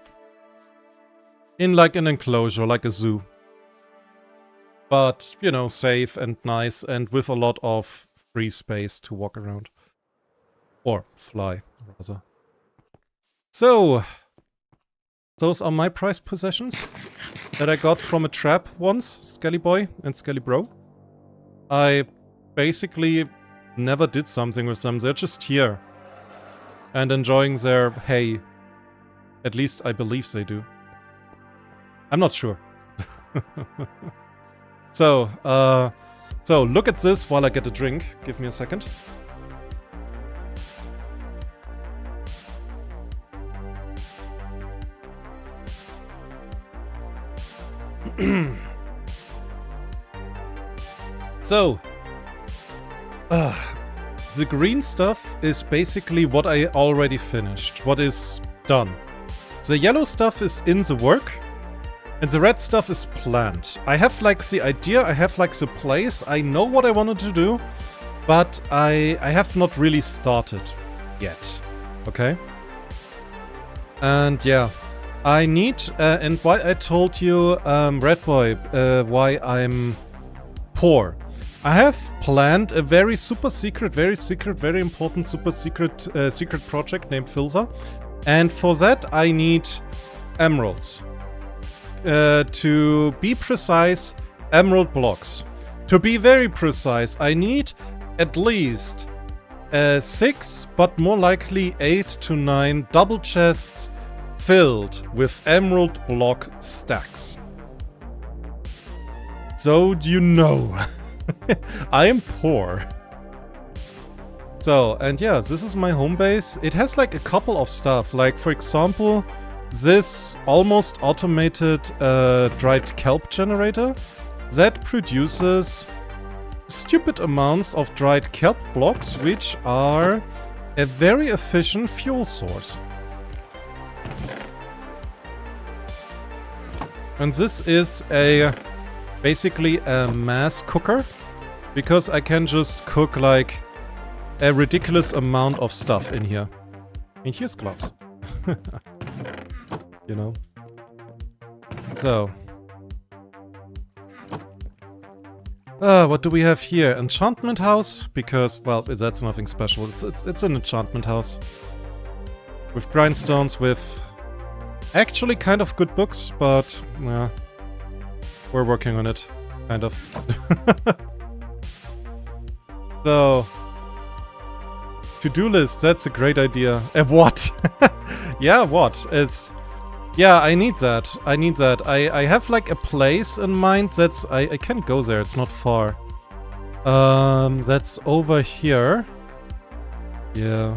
In like an enclosure, like a zoo. But, you know, safe and nice and with a lot of free space to walk around. Or fly, rather. So, those are my prized possessions that I got from a trap once, Skelly Boy and Skelly Bro. I basically never did something with them. They're just here. And enjoying their hay. At least I believe they do. I'm not sure. So look at this while I get a drink. Give me a second. So, the green stuff is basically what I already finished, what is done. The yellow stuff is in the work, and the red stuff is planned. I have like the idea, I have like the place, I know what I wanted to do, but I have not really started yet, okay? And yeah, I need, and why I told you, Red Boy, why I'm poor. I have planned a very secret, very important secret project named Filza. And for that I need emeralds. To be precise, emerald blocks. To be very precise, I need at least 6, but more likely 8 to 9 double chests filled with emerald block stacks. So you know, I am poor. So, and yeah, this is my home base. It has like a couple of stuff, like for example, this almost automated dried kelp generator that produces stupid amounts of dried kelp blocks, which are a very efficient fuel source. And this is basically a mass cooker, because I can just cook like a ridiculous amount of stuff in here. And here's glass. You know? So. What do we have here? Enchantment house? Because, well, that's nothing special. It's an enchantment house. With grindstones, with actually kind of good books, but yeah, we're working on it. Kind of. So, to-do list, that's a great idea. What? Yeah, what? It's... Yeah, I need that. I need that. I have like a place in mind that's... I can go there, it's not far. That's over here. Yeah.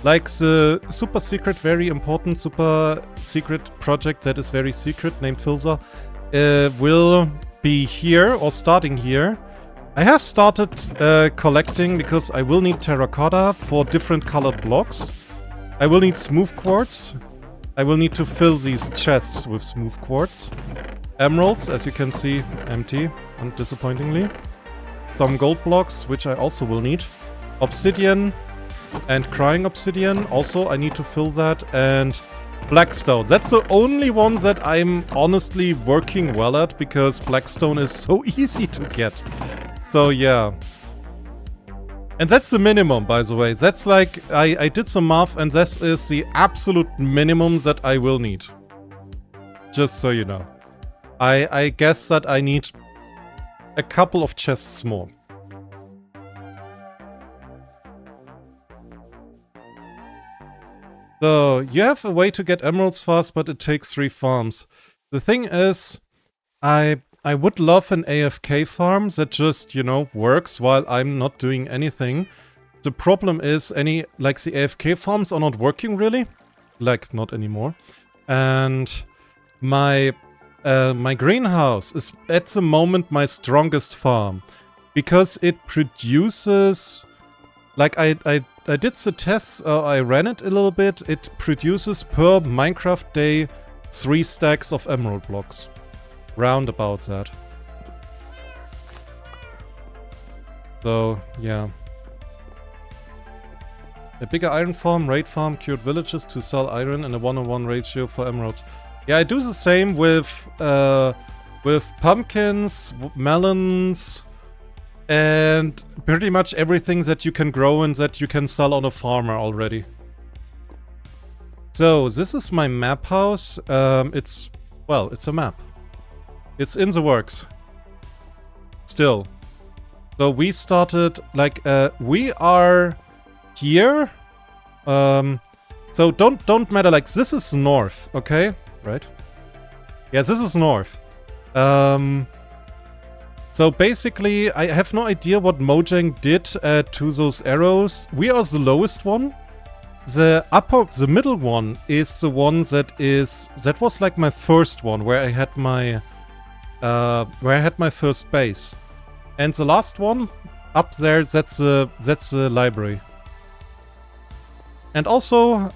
Like the super secret, very important super secret project that is very secret, named Filza, will be here, or starting here. I have started collecting, because I will need terracotta for different colored blocks. I will need smooth quartz. I will need to fill these chests with smooth quartz. Emeralds, as you can see, empty, disappointingly. Some gold blocks, which I also will need. Obsidian and crying obsidian, also I need to fill that. And blackstone. That's the only one that I'm honestly working well at, because blackstone is so easy to get. So yeah. And that's the minimum, by the way. That's like, I did some math, and this is the absolute minimum that I will need. Just so you know. I guess that I need a couple of chests more. So, you have a way to get emeralds fast, but it takes 3 farms. The thing is, I would love an AFK farm that just, you know, works while I'm not doing anything. The problem is like the AFK farms are not working really. Like, not anymore. And my greenhouse is at the moment my strongest farm. Because it produces... Like, I did the tests, I ran it a little bit. It produces per Minecraft day 3 stacks of emerald blocks. Round about that. So, yeah. A bigger iron farm, raid farm, cured villages to sell iron, and a 1-on-1 ratio for emeralds. Yeah, I do the same with pumpkins, melons, and pretty much everything that you can grow and that you can sell on a farmer already. So, this is my map house. It's a map. It's in the works. Still. So we started, like, we are here. So don't matter, like, this is north, okay? Right? Yeah, this is north. So basically, I have no idea what Mojang did to those arrows. We are the lowest one. The middle one is the one that was like my first one, where I had my first base. And the last one up there, that's the library. And also,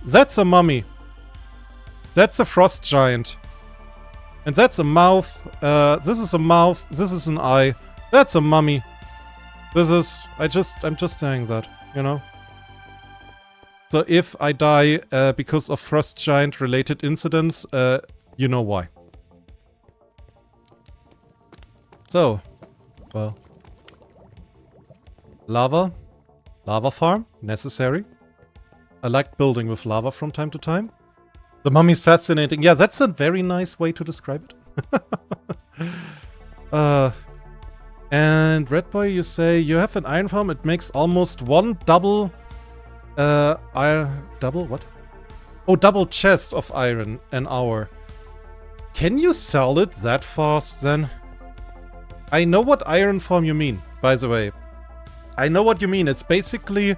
that's a mummy. That's a frost giant. And that's a mouth. This is a mouth. This is an eye. That's a mummy. This is... I'm just saying that, you know? So if I die because of frost giant related incidents, you know why. So, well, lava farm, necessary. I like building with lava from time to time. The mummy's fascinating. Yeah, that's a very nice way to describe it. And Red Boy, you say you have an iron farm. It makes almost one double, double what? Oh, double chest of iron an hour. Can you sell it that fast then? I know what iron farm you mean, by the way. I know what you mean. It's basically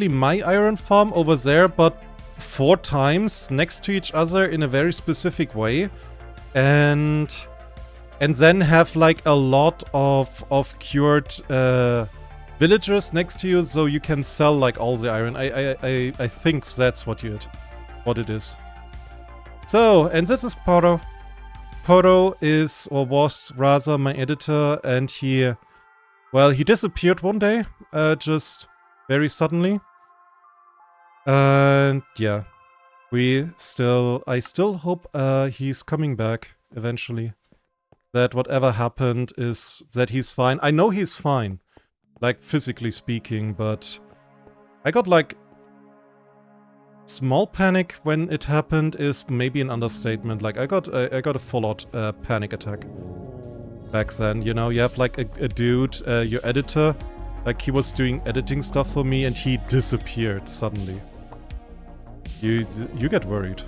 my iron farm over there, but 4 times next to each other in a very specific way. And then have like a lot of cured villagers next to you, so you can sell like all the iron. I think that's what it is. So, and this is Poro. Poro is, or was rather, my editor, and he disappeared one day, just very suddenly. And yeah, I still hope he's coming back eventually. That whatever happened is that he's fine. I know he's fine, like physically speaking, but I got like small panic when it happened is maybe an understatement. Like I got a full-out panic attack back then. You know, you have like a dude, your editor, like he was doing editing stuff for me and he disappeared suddenly. You get worried.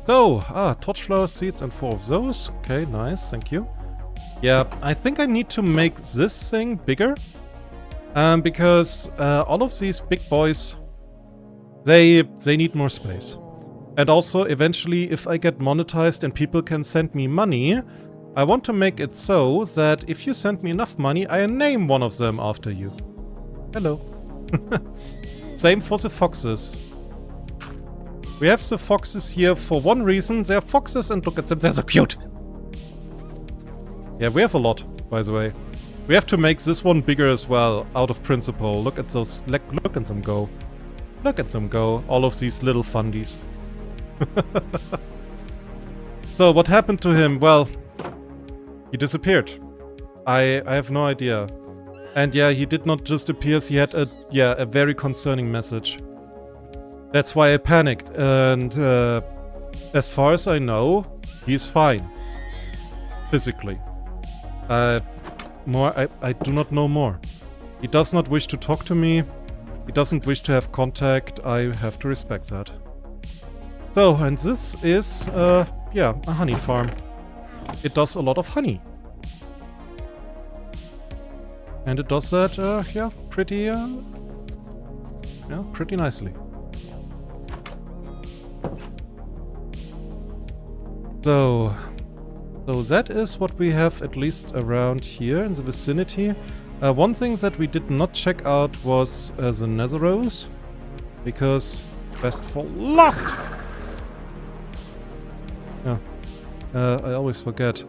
So, torch flower seeds and 4 of those. Okay, nice, thank you. Yeah, I think I need to make this thing bigger. Because all of these big boys, they need more space. And also, eventually, if I get monetized and people can send me money, I want to make it so that if you send me enough money, I name one of them after you. Hello. Same for the foxes. We have the foxes here for one reason. They're foxes and look at them, they're so cute. Yeah, we have a lot, by the way. We have to make this one bigger as well, out of principle. Look at those, look at them go. Look at them go, all of these little fundies. So, what happened to him? Well, he disappeared. I have no idea. And yeah, he did not just appear, he had a very concerning message. That's why I panicked, and as far as I know, he's fine. Physically. I do not know more. He does not wish to talk to me. He doesn't wish to have contact. I have to respect that. So, and this is, yeah, a honey farm. It does a lot of honey. And it does that, yeah, pretty nicely. So that is what we have at least around here in the vicinity. One thing that we did not check out was the nether rose, because best for last. Yeah, I always forget.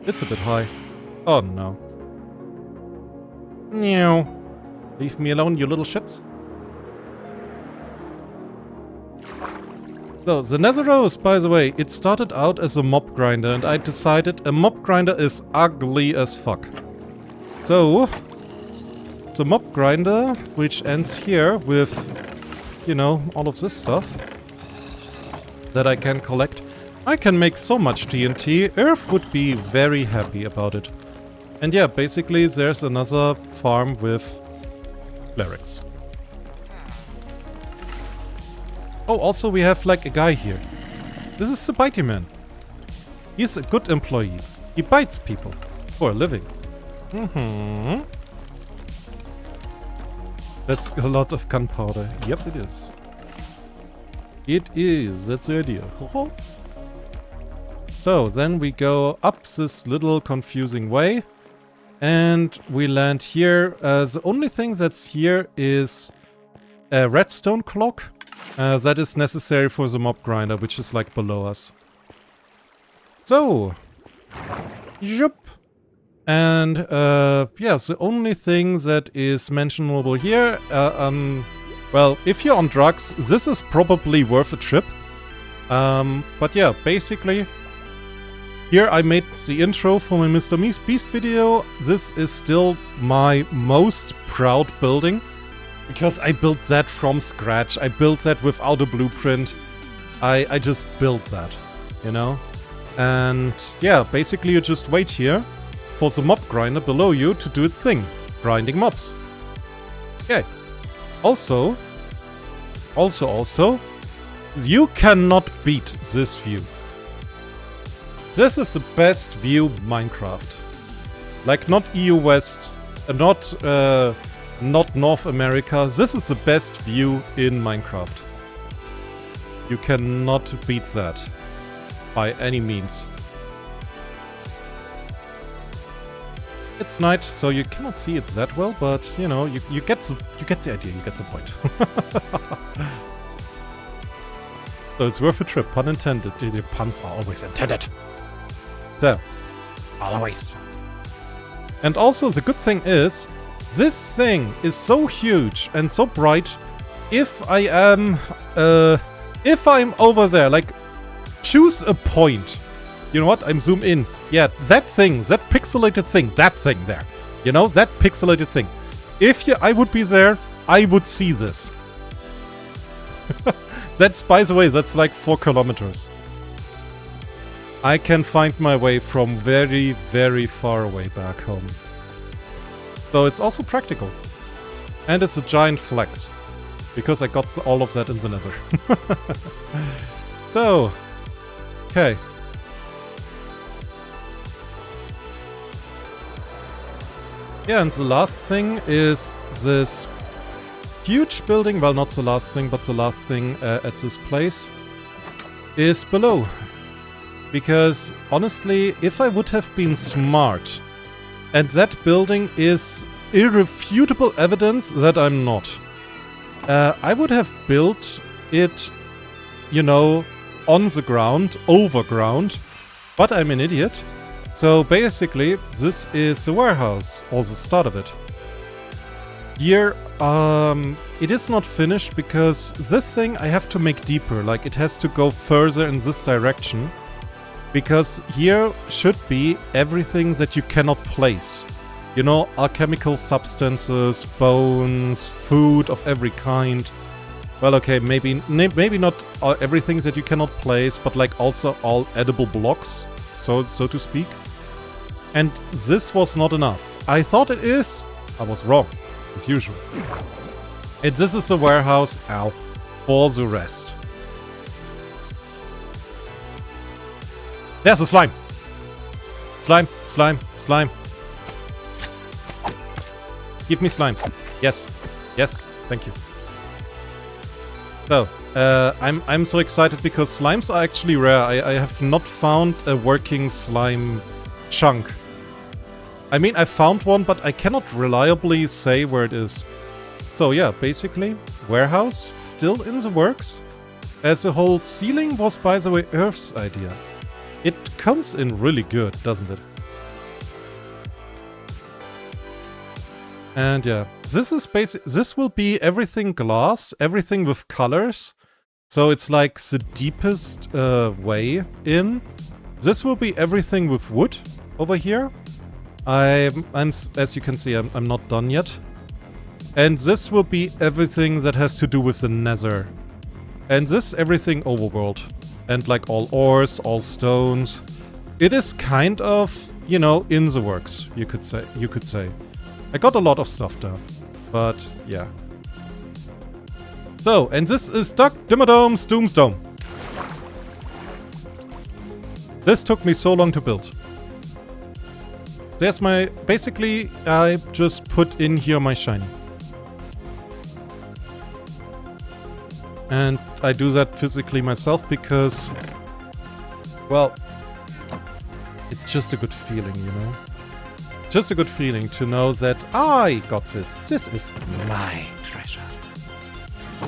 It's a bit high. Oh no. Meow. Leave me alone, you little shits. So, the nether rose, by the way, it started out as a mob grinder, and I decided a mob grinder is ugly as fuck. So, the mob grinder, which ends here with, you know, all of this stuff that I can collect. I can make so much TNT, Earth would be very happy about it. And yeah, basically there's another farm with clerics. Oh, also we have like a guy here. This is the Bitey Man. He's a good employee. He bites people for a living. Mm-hmm. That's a lot of gunpowder. Yep, it is. It is. That's the idea. So, then we go up this little confusing way. And we land here. The only thing that's here is a redstone clock. That is necessary for the mob grinder, which is like below us. So, yup. And yeah, the only thing that is mentionable here, well, if you're on drugs, this is probably worth a trip. But yeah, basically, here I made the intro for my Mr. Beast video. This is still my most proud building. Because I built that from scratch. I built that without a blueprint. I just built that, you know? And yeah, basically you just wait here for the mob grinder below you to do its thing. Grinding mobs. Okay. Also, you cannot beat this view. This is the best view Minecraft. Like, not EU West, not North America. This is the best view in Minecraft. You cannot beat that. By any means. It's night, so you cannot see it that well, but, you know, you get the idea, you get the point. So it's worth a trip, pun intended. The puns are always intended. So, always. And also, the good thing is, this thing is so huge and so bright if I am, if I'm over there, like, choose a point. You know what? I'm zoom in. Yeah, that thing, that pixelated thing, that thing there. You know, that pixelated thing. If I would be there, I would see this. That's, by the way, that's like 4 kilometers. I can find my way from very, very far away back home. So it's also practical. And it's a giant flex. Because I got all of that in the nether. So, okay. Yeah, and the last thing is this huge building, well, not the last thing, but the last thing at this place is below. Because, honestly, if I would have been smart, and that building is irrefutable evidence that I'm not, I would have built it, you know, on the ground, over ground, but I'm an idiot. So basically, this is the warehouse, or the start of it. Here, it is not finished because this thing I have to make deeper, like it has to go further in this direction. Because here should be everything that you cannot place. You know, alchemical substances, bones, food of every kind. Well, okay, maybe not everything that you cannot place, but like also all edible blocks, so to speak. And this was not enough. I thought it is. I was wrong, as usual. And this is a warehouse, ow, for the rest. There's a slime! Slime, slime, slime. Give me slimes. Yes. Yes, thank you. So, I'm so excited because slimes are actually rare. I have not found a working slime chunk. I mean, I found one, but I cannot reliably say where it is. So yeah, basically, warehouse still in the works. As the whole ceiling was, by the way, Earth's idea. It comes in really good, doesn't it? And yeah, this is this will be everything glass, everything with colors. So it's like the deepest way in. This will be everything with wood over here. I'm as you can see, I'm not done yet. And this will be everything that has to do with the nether. And this everything overworld. And like all ores, all stones. It is kind of, you know, in the works, you could say. I got a lot of stuff done, but yeah. So, and this is Duck Dimmerdome's Doomsdome. This took me so long to build. There's my, basically, I just put in here my shiny. And I do that physically myself because, well, it's just a good feeling, you know? Just a good feeling to know that I got this. This is my treasure.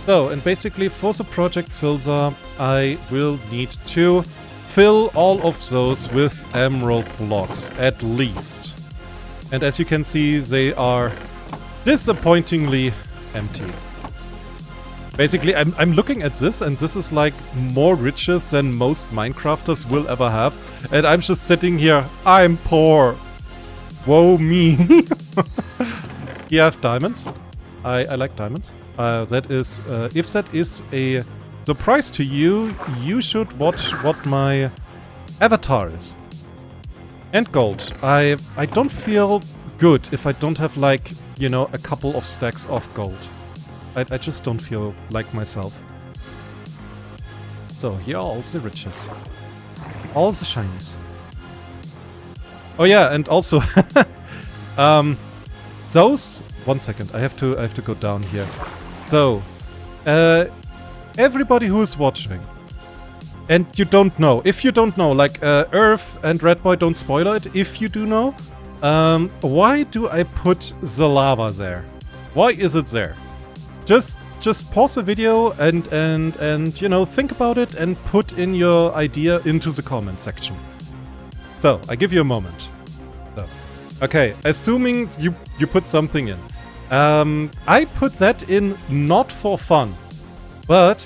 So, and basically for the project filter, I will need to fill all of those with emerald blocks, at least. And as you can see, they are disappointingly empty. Basically, I'm looking at this, and this is like more riches than most Minecrafters will ever have. And I'm just sitting here, I'm poor. Woe me. You have diamonds. I like diamonds. That is, if that is a surprise to you, you should watch what my avatar is. And gold. I don't feel good if I don't have, like, you know, a couple of stacks of gold. I just don't feel like myself. So, here are all the riches. All the shinies. Oh yeah, and also... those... One second, I have to go down here. So, everybody who is watching, and you don't know, if you don't know, like Earth and Redboy, don't spoil it, if you do know, why do I put the lava there? Why is it there? Just pause the video and you know, think about it and put in your idea into the comment section. So, I give you a moment. So, okay, assuming you put something in. I put that in not for fun, but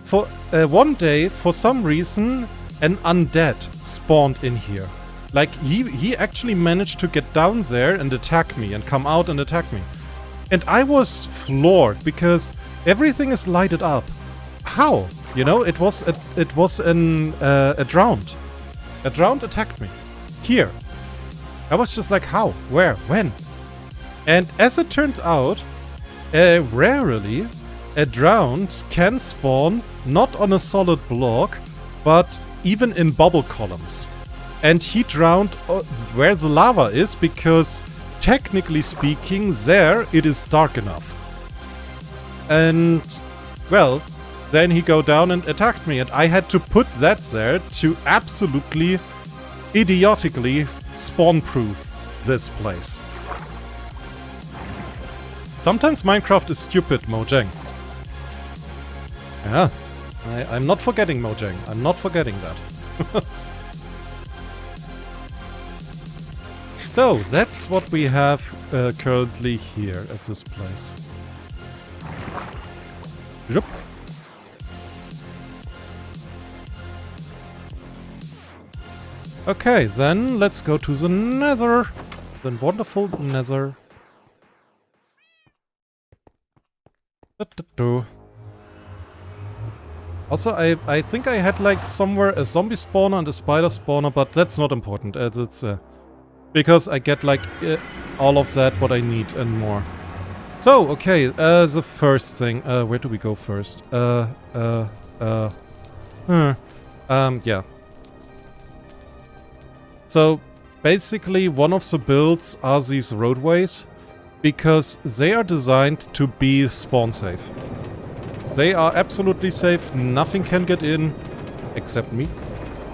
for one day, for some reason, an undead spawned in here. Like, he actually managed to get down there and attack me and come out and attack me. And I was floored because everything is lighted up. How? You know, it was a drowned. A drowned attacked me. Here. I was just like, how? Where? When? And as it turned out, rarely a drowned can spawn not on a solid block, but even in bubble columns. And he drowned where the lava is because, technically speaking, there it is dark enough. And, well, then he go down and attacked me, and I had to put that there to absolutely, idiotically spawn-proof this place. Sometimes Minecraft is stupid, Mojang. Yeah, I'm not forgetting Mojang. I'm not forgetting that. So, that's what we have currently here at this place. Yep. Okay, then let's go to the Nether. The wonderful Nether. Also, I think I had like somewhere a zombie spawner and a spider spawner, but that's not important. It's because I get like all of that what I need and more. So, okay, the first thing. Where do we go first? Yeah. So, basically one of the builds are these roadways, because they are designed to be spawn safe. They are absolutely safe, nothing can get in, except me.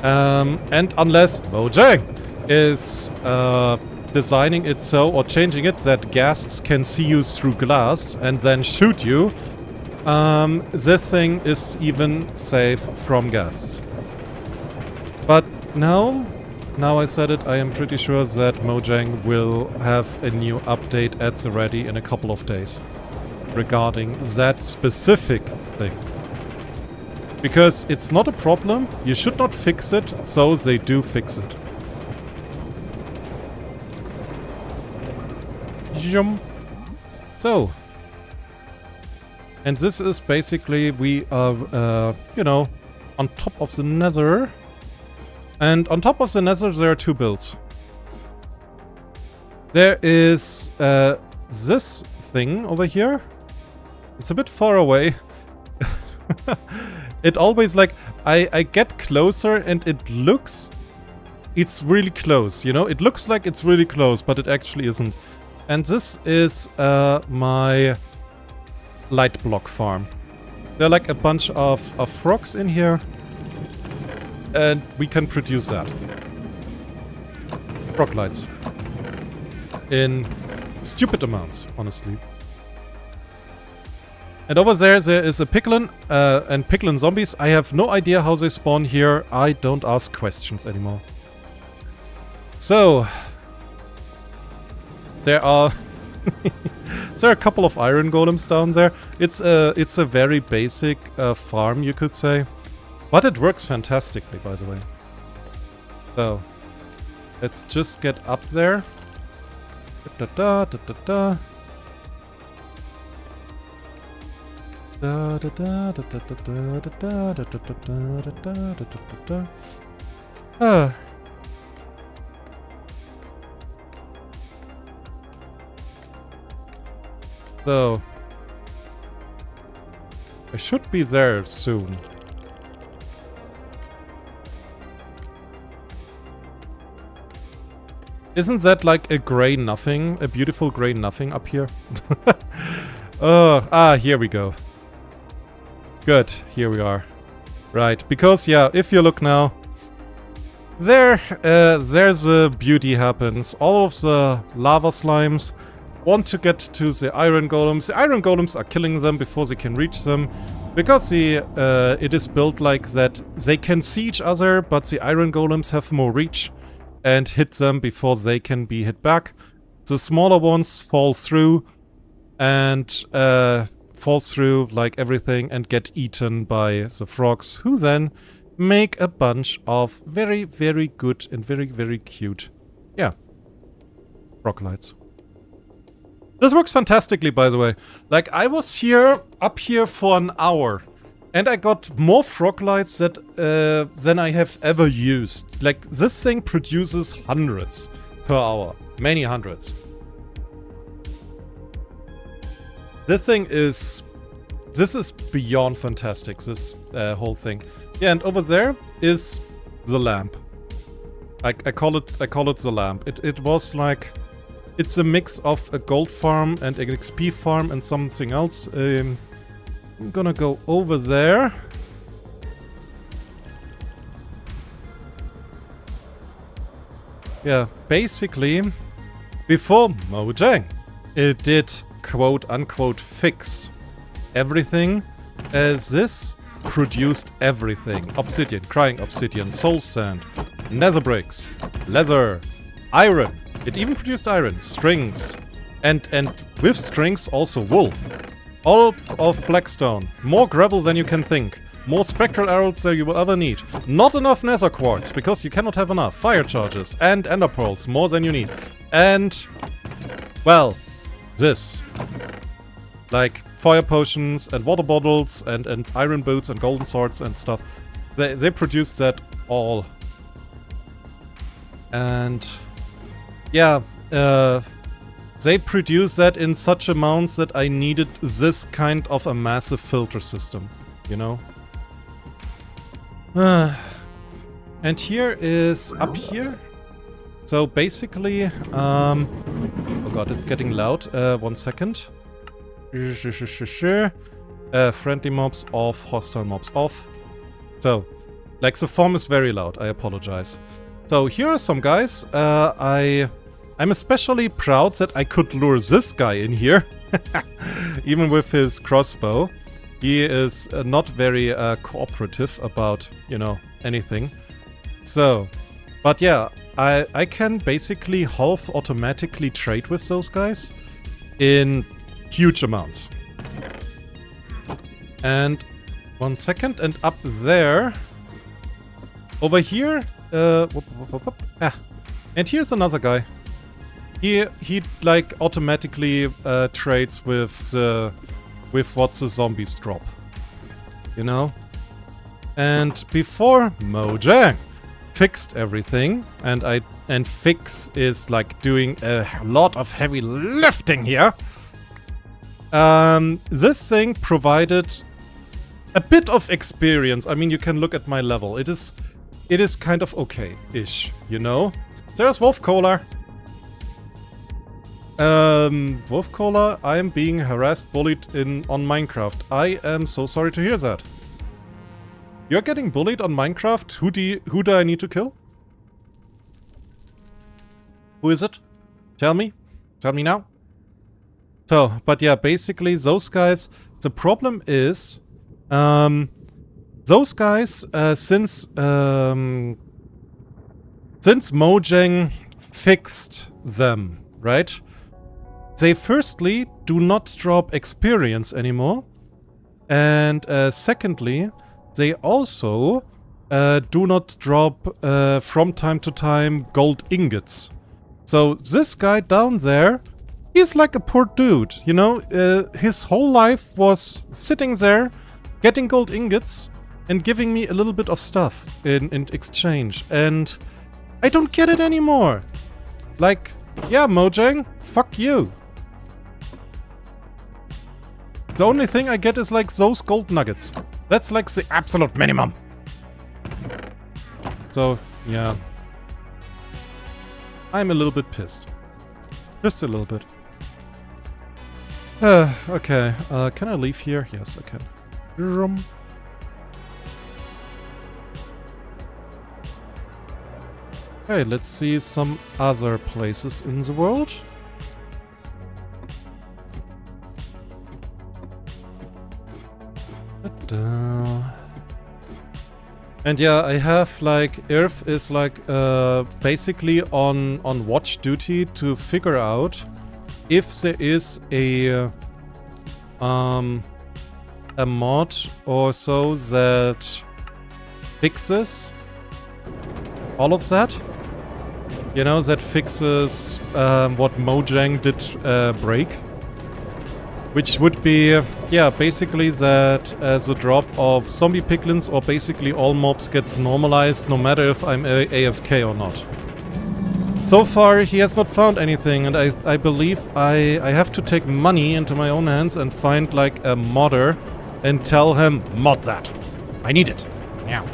And unless Mojang is designing it so, or changing it, that ghasts can see you through glass and then shoot you, this thing is even safe from ghasts. But now I said it, I am pretty sure that Mojang will have a new update at the ready in a couple of days regarding that specific thing. Because it's not a problem, you should not fix it, so they do fix it. So. And this is basically, we are, you know, on top of the Nether. And on top of the Nether, there are two builds. There is this thing over here. It's a bit far away. It always like, I get closer and it looks, it's really close, you know? It looks like it's really close, but it actually isn't. And this is my light block farm. There are like a bunch of frogs in here. And we can produce that. Frog lights. In stupid amounts, honestly. And over there is a piglin, and piglin zombies. I have no idea how they spawn here. I don't ask questions anymore. So, there are there are a couple of iron golems down there. It's a very basic farm, you could say. But it works fantastically, by the way. So, let's just get up there. Da, da, da, da, da. Da, da, da, da, da, da, da, da, da, da, da, da. So, I should be there soon. Isn't that like a grey nothing? A beautiful grey nothing up here? Here we go. Good, here we are. Right, because yeah, if you look now, there's a beauty happens. All of the lava slimes want to get to the iron golems. The iron golems are killing them before they can reach them. Because it is built like that, they can see each other, but the iron golems have more reach and hit them before they can be hit back. The smaller ones fall through, and fall through like everything and get eaten by the frogs, who then make a bunch of very, very good and very, very cute, yeah, froglights. This works fantastically, by the way. Like, I was up here for an hour, and I got more froglights than I have ever used. Like, this thing produces hundreds per hour. Many hundreds. This is beyond fantastic, this whole thing. Yeah, and over there is the lamp. I call it the lamp. It was like, it's a mix of a gold farm and an XP farm and something else. I'm gonna go over there. Yeah, basically, before Mojang, it did quote-unquote fix everything, as this produced everything. Obsidian, crying obsidian, soul sand, nether bricks, leather, iron. It even produced iron, strings, and with strings also wool. All of blackstone, more gravel than you can think, more spectral arrows than you will ever need. Not enough nether quartz, because you cannot have enough. Fire charges and ender pearls, more than you need. And, well, this. Like fire potions and water bottles and iron boots and golden swords and stuff. They produced that all. And yeah, they produced that in such amounts that I needed this kind of a massive filter system, you know? And here is up here. So basically, oh god, it's getting loud. 1 second. Friendly mobs off, hostile mobs off. So, like, the form is very loud, I apologize. So here are some guys. I'm especially proud that I could lure this guy in here. Even with his crossbow. He is not very cooperative about, you know, anything. So, but yeah, I can basically half automatically trade with those guys in huge amounts. And 1 second, and up there, over here, and here's another guy. He like automatically trades with what the zombies drop, you know. And before Mojang fixed everything, and fix is like doing a lot of heavy lifting here. This thing provided a bit of experience. I mean, you can look at my level. It is kind of okay-ish, you know? There's Wolf Cola. Wolf Cola, I am being harassed, bullied on Minecraft. I am so sorry to hear that. You're getting bullied on Minecraft? Who do I need to kill? Who is it? Tell me. Tell me now. So, but yeah, basically those guys, the problem is, those guys, since Mojang fixed them, right? They firstly do not drop experience anymore. And secondly, they also do not drop from time to time gold ingots. So this guy down there, he's like a poor dude, you know? His whole life was sitting there, getting gold ingots, and giving me a little bit of stuff in exchange. And I don't get it anymore. Like, yeah, Mojang, fuck you. The only thing I get is like those gold nuggets. That's like the absolute minimum. So, yeah. I'm a little bit pissed. Just a little bit. Okay, can I leave here? Yes, I can. Okay, let's see some other places in the world. And yeah, I have like, Earth is like basically on watch duty to figure out if there is a a mod or so that fixes all of that. You know, that fixes what Mojang did break. Which would be, yeah, basically that the drop of zombie piglins or basically all mobs gets normalized no matter if I'm AFK or not. So far he has not found anything, and I believe I have to take money into my own hands and find like a modder and tell him, mod that. I need it. Yeah.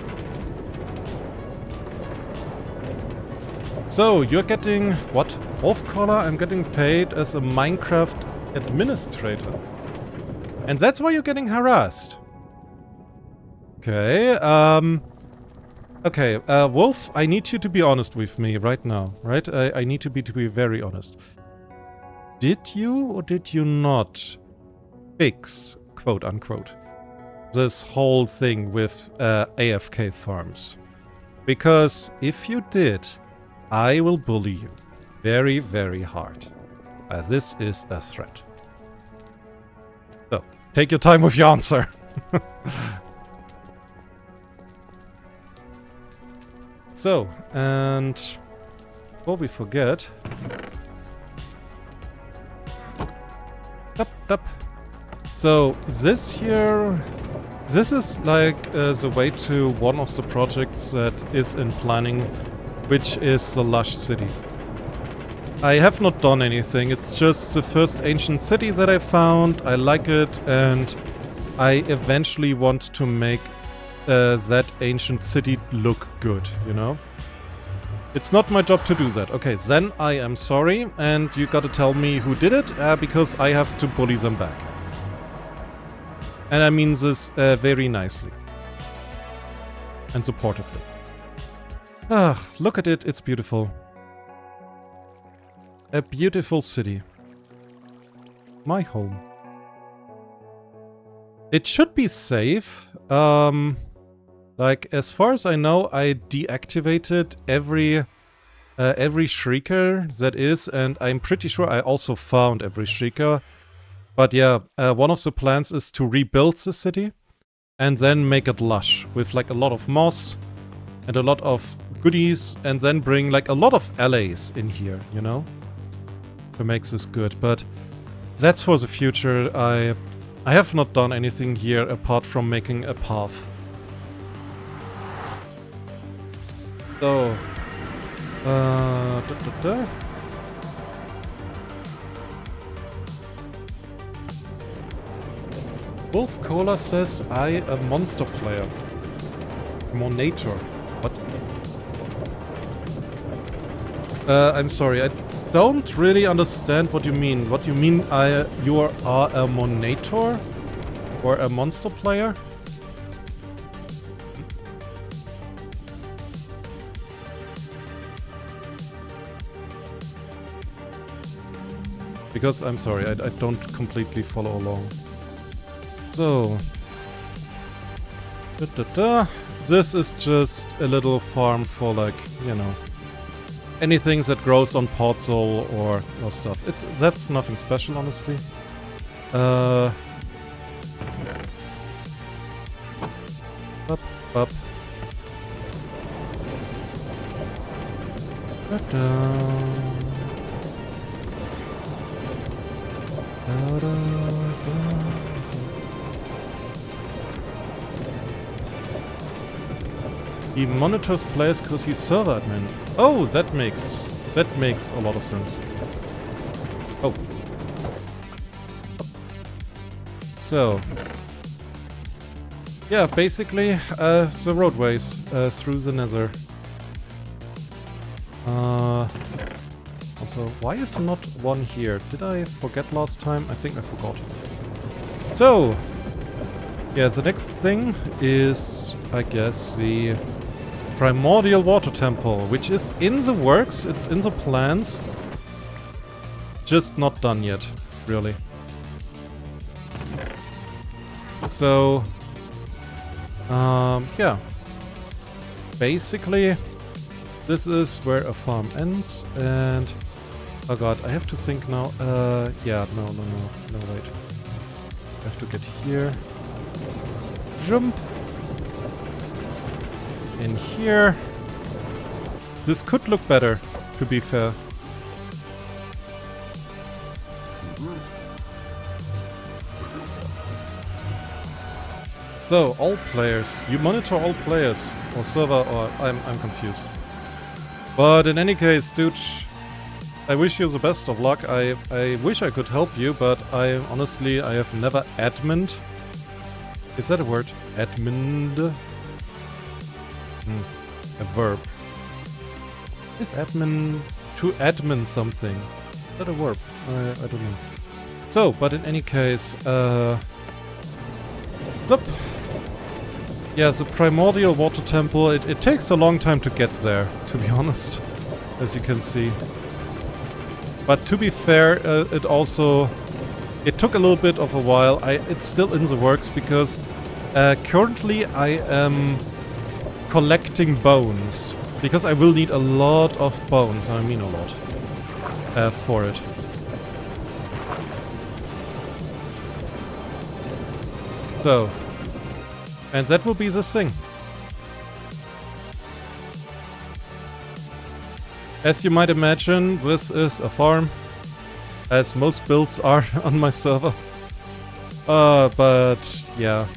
So, you're getting, what? Wolfcaller? I'm getting paid as a Minecraft administrator. And that's why you're getting harassed. Okay, okay, Wolf, I need you to be honest with me right now, right? I need to be very honest. Did you or did you not fix, quote unquote, this whole thing with AFK farms? Because if you did, I will bully you very, very hard. This is a threat. So, take your time with your answer. So, and before we forget... So, this here... This is like the way to one of the projects that is in planning, which is the Lush City. I have not done anything, it's just the first ancient city that I found, I like it, and I eventually want to make that ancient city look good, you know? It's not my job to do that. Okay, then I am sorry, and you gotta tell me who did it, because I have to bully them back. And I mean this very nicely. And supportively. Ah, look at it, it's beautiful. A beautiful city. My home. It should be safe. Like, as far as I know, I deactivated every shrieker that is, and I'm pretty sure I also found every shrieker. But yeah, one of the plans is to rebuild the city and then make it lush with like a lot of moss and a lot of goodies, and then bring like a lot of allays in here, you know? To make this good, but that's for the future. I have not done anything here apart from making a path. So, Wolf Cola says I a monster player. Monator. What? I'm sorry, I don't really understand what you mean. What you mean you are a monator? Or a monster player? Because I'm sorry, I don't completely follow along. So... This is just a little farm for like, you know... anything that grows on portal or stuff. That's nothing special, honestly. Up. He monitors players because he's server admin. Oh, that makes a lot of sense. Oh. So. Yeah, basically, the roadways through the nether. Also, why is not one here? Did I forget last time? I think I forgot. So, yeah, the next thing is, I guess, the Primordial Water Temple, which is in the works, it's in the plans. Just not done yet, really. So, yeah. Basically, this is where a farm ends, and... oh god, I have to think now. Yeah, no, wait. have to get here. Jump. In here. This could look better, to be fair. So, all players. You monitor all players. Or server, or I'm confused. But in any case, dude, I wish you the best of luck. I wish I could help you, but honestly, I have never admined. Is that a word? Admined? A verb. Is admin to admin something? Is that a verb? I don't know. So, but in any case, sup. Yeah, the primordial water temple, it takes a long time to get there, to be honest, as you can see. But to be fair, it took a little bit of a while. It's still in the works because currently I am collecting bones. Because I will need a lot of bones, I mean a lot, for it. So, and that will be the thing. As you might imagine, this is a farm, as most builds are on my server. But yeah.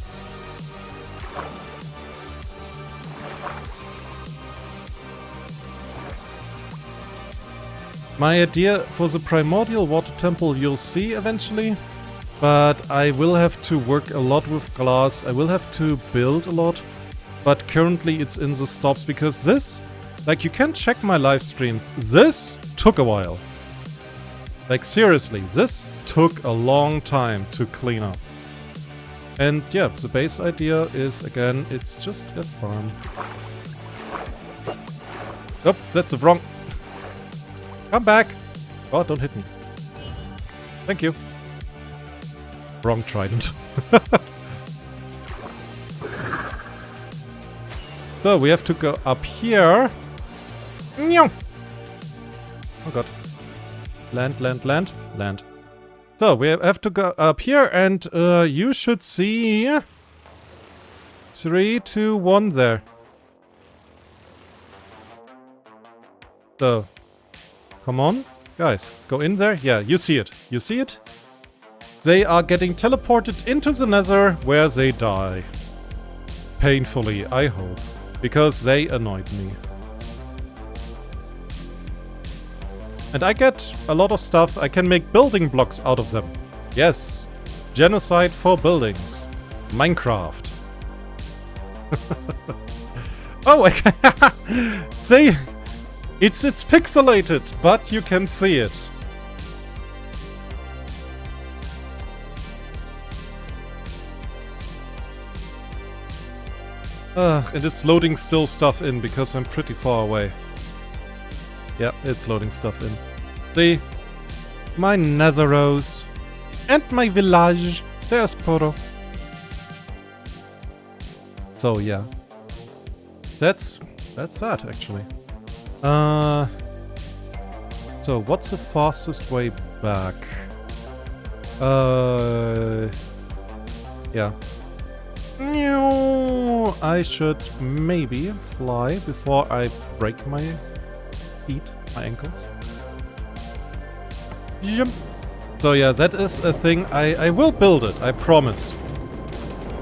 My idea for the primordial water temple you'll see eventually, but I will have to work a lot with glass, I will have to build a lot, but currently it's in the stops because this, like you can check my live streams, this took a while. Like seriously, this took a long time to clean up. And yeah, the base idea is again, it's just a farm. Oh, that's the wrong... Come back! Oh, don't hit me. Thank you. Wrong trident. So, we have to go up here. Oh god. Land, land, land, land. So, we have to go up here and you should see... 3, 2, 1 there. So... Come on, guys, go in there. Yeah, you see it. You see it? They are getting teleported into the nether where they die. Painfully, I hope. Because they annoyed me. And I get a lot of stuff. I can make building blocks out of them. Yes. Genocide for buildings. Minecraft. Oh, I can see. It's pixelated, but you can see it. And it's loading still stuff in because I'm pretty far away. Yeah, it's loading stuff in. See? My Netheros. And my village. There's Poro. So yeah. That's that actually. So what's the fastest way back? Yeah. I should maybe fly before I break my feet, my ankles. Jump. So yeah, that is a thing. I will build it, I promise.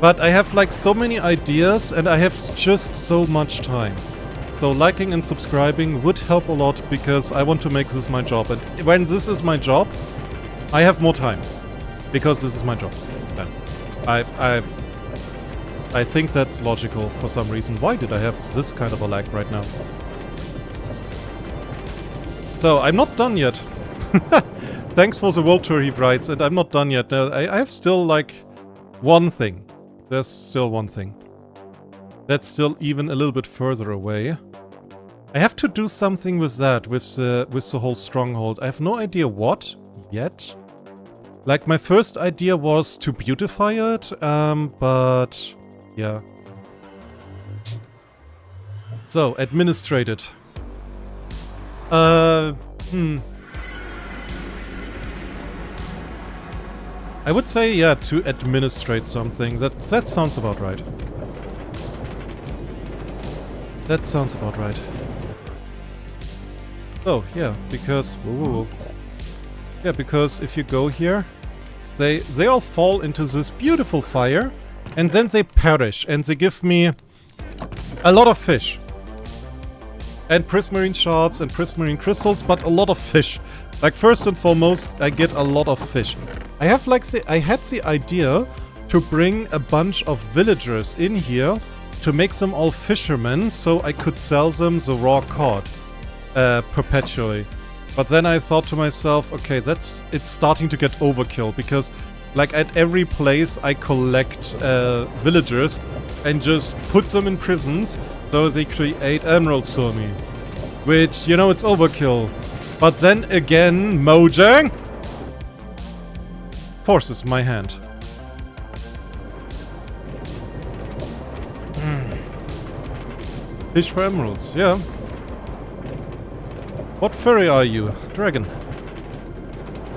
But I have like so many ideas and I have just so much time. So liking and subscribing would help a lot because I want to make this my job. And when this is my job, I have more time. Because this is my job. Yeah. I think that's logical for some reason. Why did I have this kind of a lag right now? So, I'm not done yet. Thanks for the world tour, he writes, and I'm not done yet. I have still, like, one thing. There's still one thing. That's still even a little bit further away. I have to do something with that, with the whole stronghold. I have no idea what yet. Like, my first idea was to beautify it, but... yeah. So, administrate it. I I would say, yeah, to administrate something. That sounds about right. That sounds about right. Oh, yeah, because... Whoa. Yeah, because if you go here, they all fall into this beautiful fire, and then they perish, and they give me a lot of fish. And prismarine shards and prismarine crystals, but a lot of fish. Like, first and foremost, I get a lot of fish. I have like I had the idea to bring a bunch of villagers in here to make them all fishermen, so I could sell them the raw cod perpetually. But then I thought to myself, okay, it's starting to get overkill, because like at every place I collect villagers and just put them in prisons so they create emeralds for me. Which, you know, it's overkill. But then again, Mojang forces my hand. Fish for emeralds, yeah. What furry are you? Dragon.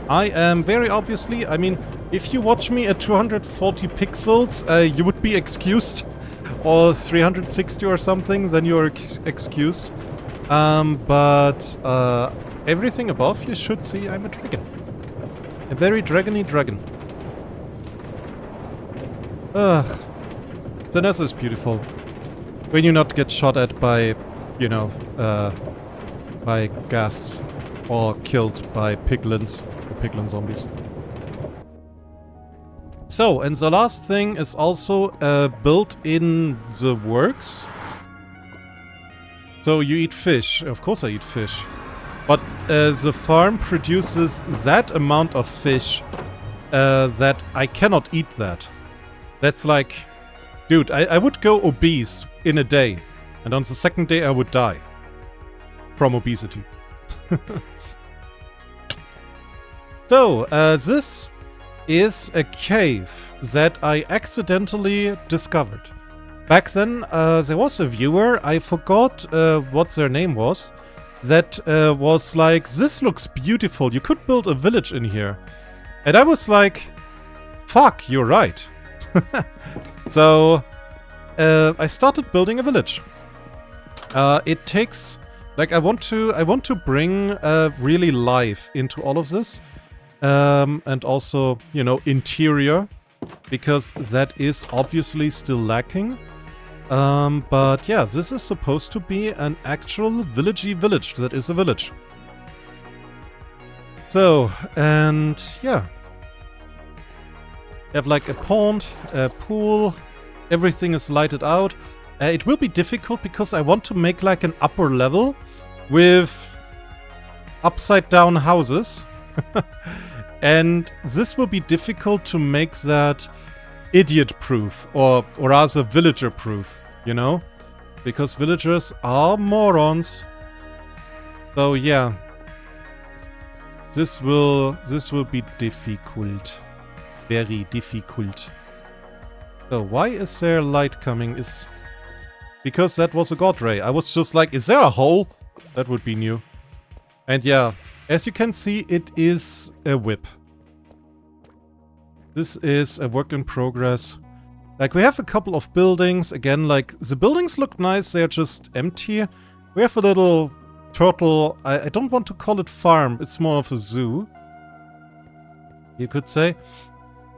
I am very obviously, I mean, if you watch me at 240 pixels, you would be excused. Or 360 or something, then you're excused. But everything above, you should see I'm a dragon. A very dragony dragon. Ugh. The nest is beautiful. When you not get shot at by, you know, by ghasts. Or killed by piglins. Or piglin zombies. So, and the last thing is also built in the works. So you eat fish. Of course I eat fish. But the farm produces that amount of fish that I cannot eat that. That's like... Dude, I would go obese in a day. And on the second day I would die. From obesity. So, this is a cave that I accidentally discovered. Back then, there was a viewer, I forgot what their name was, that was like, this looks beautiful, you could build a village in here. And I was like, fuck, you're right. So, I started building a village. It takes, like, I want to bring really life into all of this. And also, you know, interior, because that is obviously still lacking. But yeah, this is supposed to be an actual villagey village that is a village. So, and yeah. You have like a pond, a pool, everything is lighted out. It will be difficult because I want to make like an upper level with upside down houses. And this will be difficult to make that idiot-proof, or rather villager-proof, you know? Because villagers are morons. So yeah. This will be difficult. Very difficult. So why is there light coming? Is because that was a god ray. I was just like, is there a hole? That would be new. And yeah. As you can see, it is a whip. This is a work in progress. Like, we have a couple of buildings. Again, like, the buildings look nice. They're just empty. We have a little turtle. I don't want to call it farm. It's more of a zoo, you could say.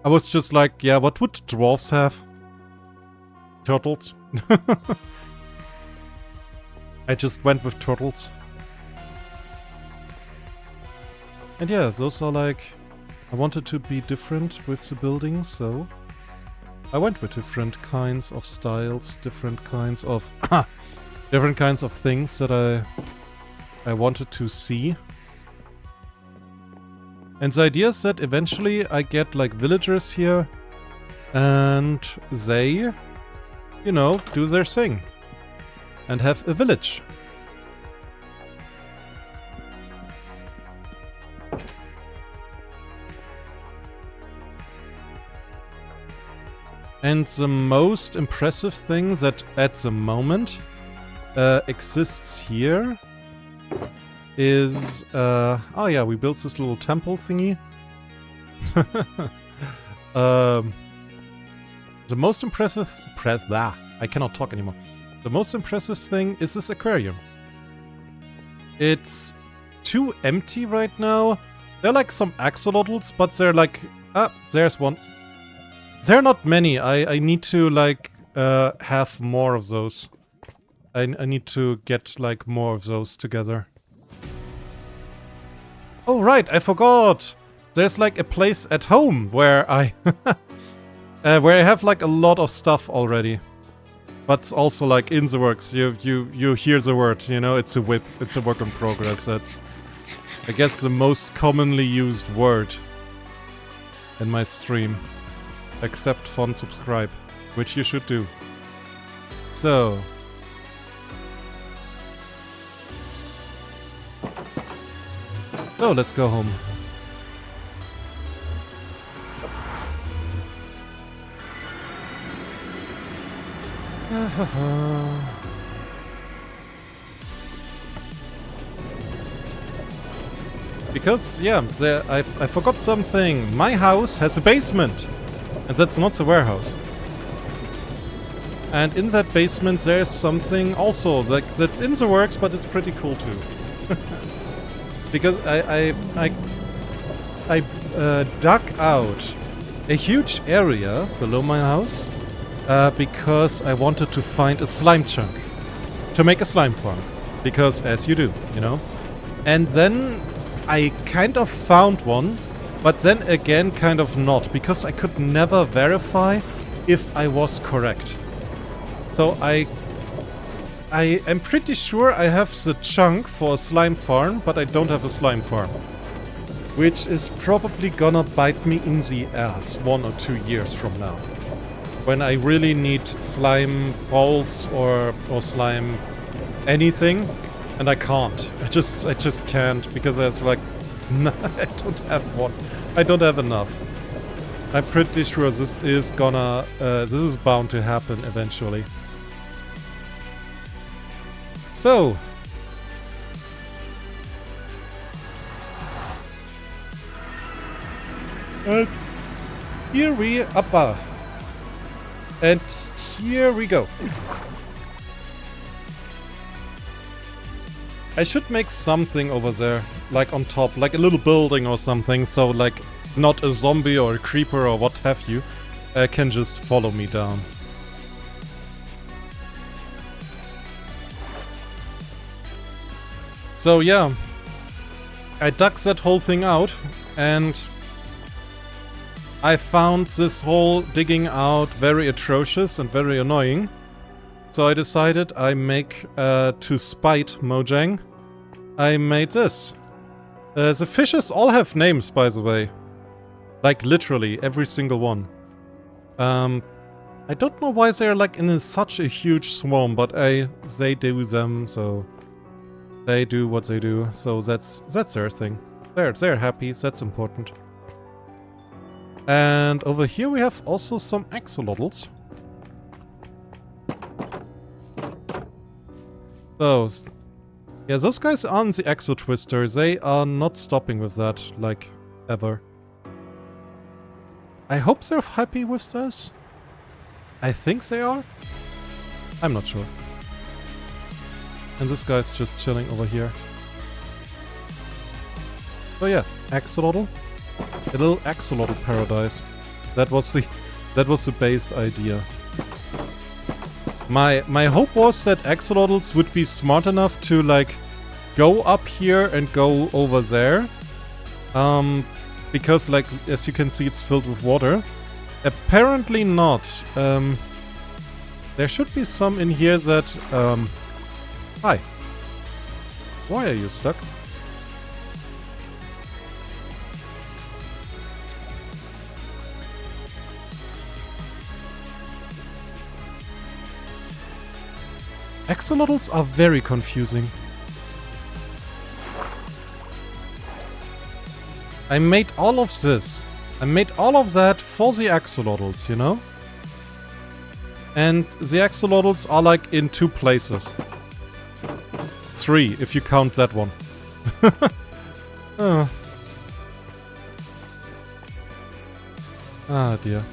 I was just like, yeah, what would dwarves have? Turtles. I just went with turtles. And yeah, those are like... I wanted to be different with the buildings, so... I went with different kinds of styles, different kinds of... different kinds of things that I wanted to see. And the idea is that eventually I get like villagers here, and they, you know, do their thing. And have a village. And the most impressive thing that at the moment exists here is... oh yeah, we built this little temple thingy. The most impressive... I cannot talk anymore. The most impressive thing is this aquarium. It's too empty right now. There are like some axolotls, but they're like... Ah, there's one. There are not many. I need to like have more of those. I need to get like more of those together. Oh right, I forgot. There's like a place at home where I where I have like a lot of stuff already. But also like in the works. You hear the word, you know, it's a whip, it's a work in progress. That's I guess the most commonly used word in my stream. Except for unsubscribe, which you should do. So let's go home. Because, yeah, I forgot something. My house has a basement. And that's not the warehouse. And in that basement there's something also that's in the works, but it's pretty cool too. Because I dug out a huge area below my house because I wanted to find a slime chunk to make a slime farm. Because as you do, you know. And then I kind of found one, but then again kind of not, because I could never verify if I was correct. So I am pretty sure I have the chunk for a slime farm, but I don't have a slime farm. Which is probably gonna bite me in the ass 1 or 2 years from now. When I really need slime balls or slime anything, and I can't. I just can't, because there's like no, I don't have one. I don't have enough. I'm pretty sure this is gonna this is bound to happen eventually. So here we are. And here we go. I should make something over there, like on top, like a little building or something, so like not a zombie or a creeper or what have you can just follow me down. So yeah, I dug that whole thing out and I found this whole digging out very atrocious and very annoying. So I decided I make, to spite Mojang, I made this. The fishes all have names, by the way. Like, literally, every single one. I don't know why they're, like, in such a huge swarm, but they do them, so... They do what they do, so that's their thing. They're happy, that's important. And over here we have also some axolotls. Those. Yeah, those guys on the Exo Twister, they are not stopping with that, like, ever. I hope they're happy with this. I think they are. I'm not sure. And this guy's just chilling over here. So yeah, axolotl. A little axolotl paradise. That was the base idea. My hope was that axolotls would be smart enough to like go up here and go over there. Because like as you can see it's filled with water. Apparently not. There should be some in here that hi. Why are you stuck? Axolotls are very confusing. I made all of this. I made all of that for the axolotls, you know? And the axolotls are like in 2 places. 3, if you count that one. Ah, dear.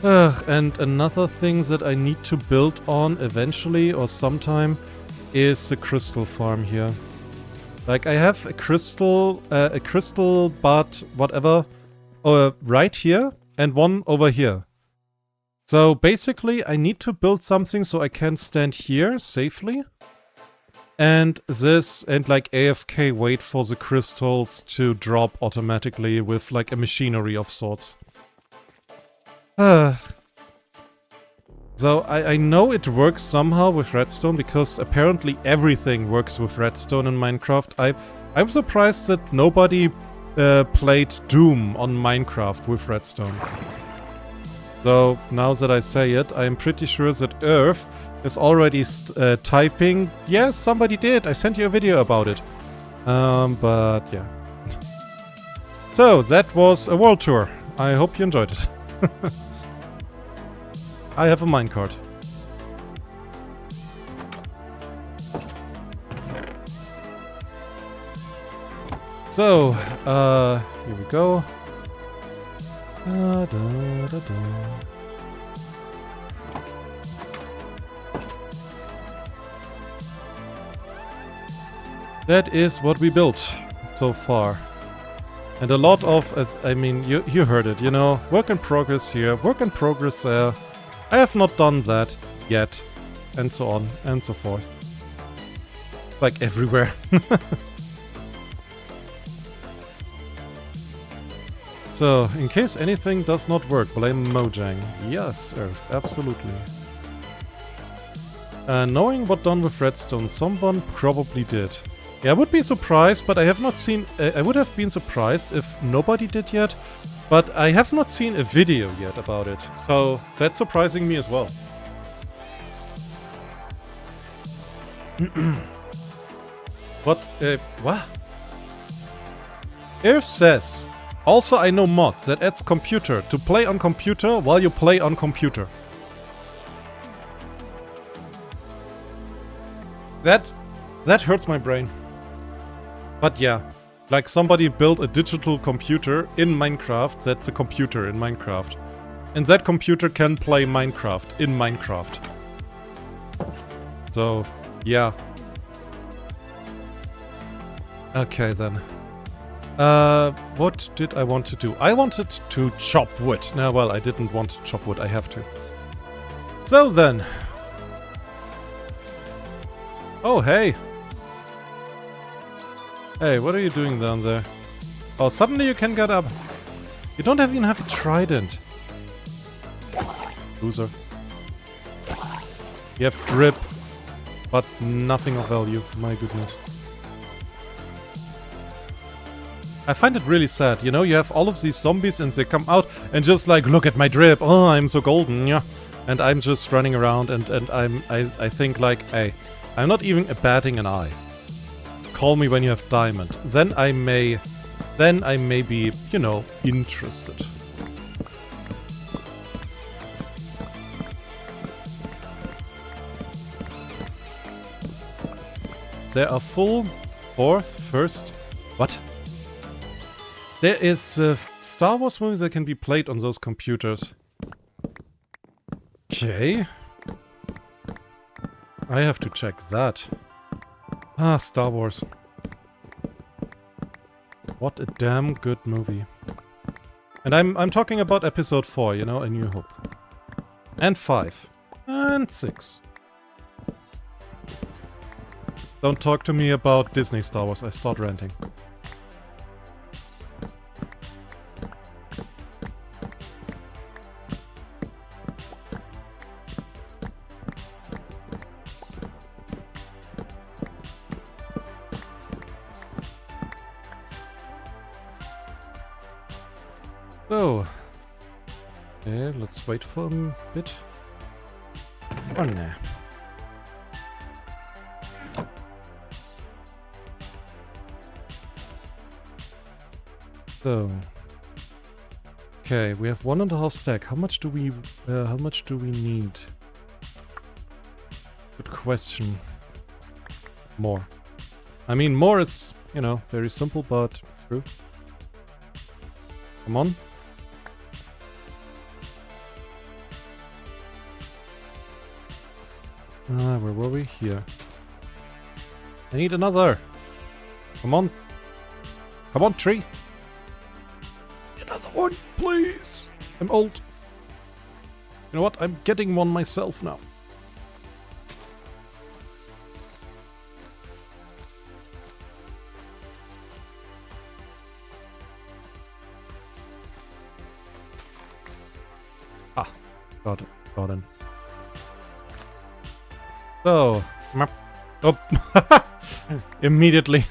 Ugh, and another thing that I need to build on eventually or sometime is the crystal farm here. Like, I have a crystal but whatever, right here and one over here. So basically, I need to build something so I can stand here safely. And this, and like AFK wait for the crystals to drop automatically with like a machinery of sorts. So I know it works somehow with redstone, because apparently everything works with redstone in Minecraft. I'm surprised that nobody played Doom on Minecraft with redstone. So now that I say it, I'm pretty sure that Earth is already typing, yes, somebody did, I sent you a video about it. But yeah. So, that was a world tour. I hope you enjoyed it. I have a minecart. So, here we go. Da, da, da, da. That is what we built so far. And a lot of, I mean, you heard it, you know, work in progress here, work in progress there. I have not done that yet, and so on and so forth. Like everywhere. So, in case anything does not work, blame Mojang. Yes, Earth, absolutely. Knowing what done with redstone, someone probably did. Yeah, I would be surprised, but I have not seen... I would have been surprised if nobody did yet, but I have not seen a video yet about it. So, that's surprising me as well. What? What? Earth says... Also, I know mods that adds computer to play on computer while you play on computer. That hurts my brain. But yeah, like somebody built a digital computer in Minecraft that's a computer in Minecraft. And that computer can play Minecraft in Minecraft. So, yeah. Okay then. What did I want to do? I wanted to chop wood. No, well, I didn't want to chop wood. I have to. So then. Oh, hey. Hey, what are you doing down there? Oh, suddenly you can get up. You don't even have a trident. Loser. You have drip, but nothing of value. My goodness. I find it really sad, you know, you have all of these zombies and they come out and just like, look at my drip, oh, I'm so golden, yeah. And I'm just running around and I think like, hey, I'm not even batting an eye. Call me when you have diamond. Then I may be, you know, interested. There are full, fourth, first, what? There is Star Wars movies that can be played on those computers. Okay. I have to check that. Ah, Star Wars. What a damn good movie. And I'm talking about episode 4, you know, A New Hope. And 5. And 6. Don't talk to me about Disney Star Wars, I start ranting. So, okay, let's wait for a bit. Oh no. So, okay, we have 1.5 stack. How much do we need? Good question. More. I mean, more is, you know, very simple, but true. Come on. Where were we? Here. I need another. Come on. Come on, tree. Another one, please. I'm old. You know what? I'm getting one myself now. Ah, got it. Got it. So, oh, immediately.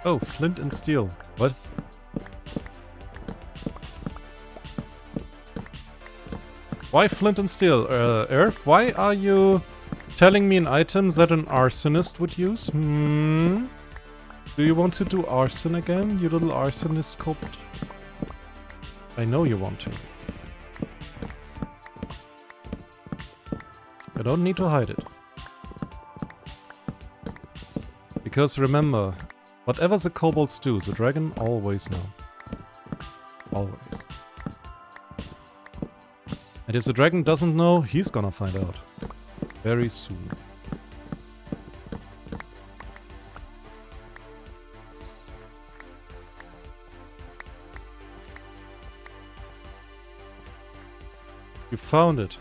Oh, flint and steel. What? Why flint and steel? Earth, why are you telling me an item that an arsonist would use? Hmm? Do you want to do arson again, you little arsonist culprit? I know you want to. I don't need to hide it. Because remember, whatever the kobolds do, the dragon always knows. Always. And if the dragon doesn't know, he's gonna find out. Very soon. You found it.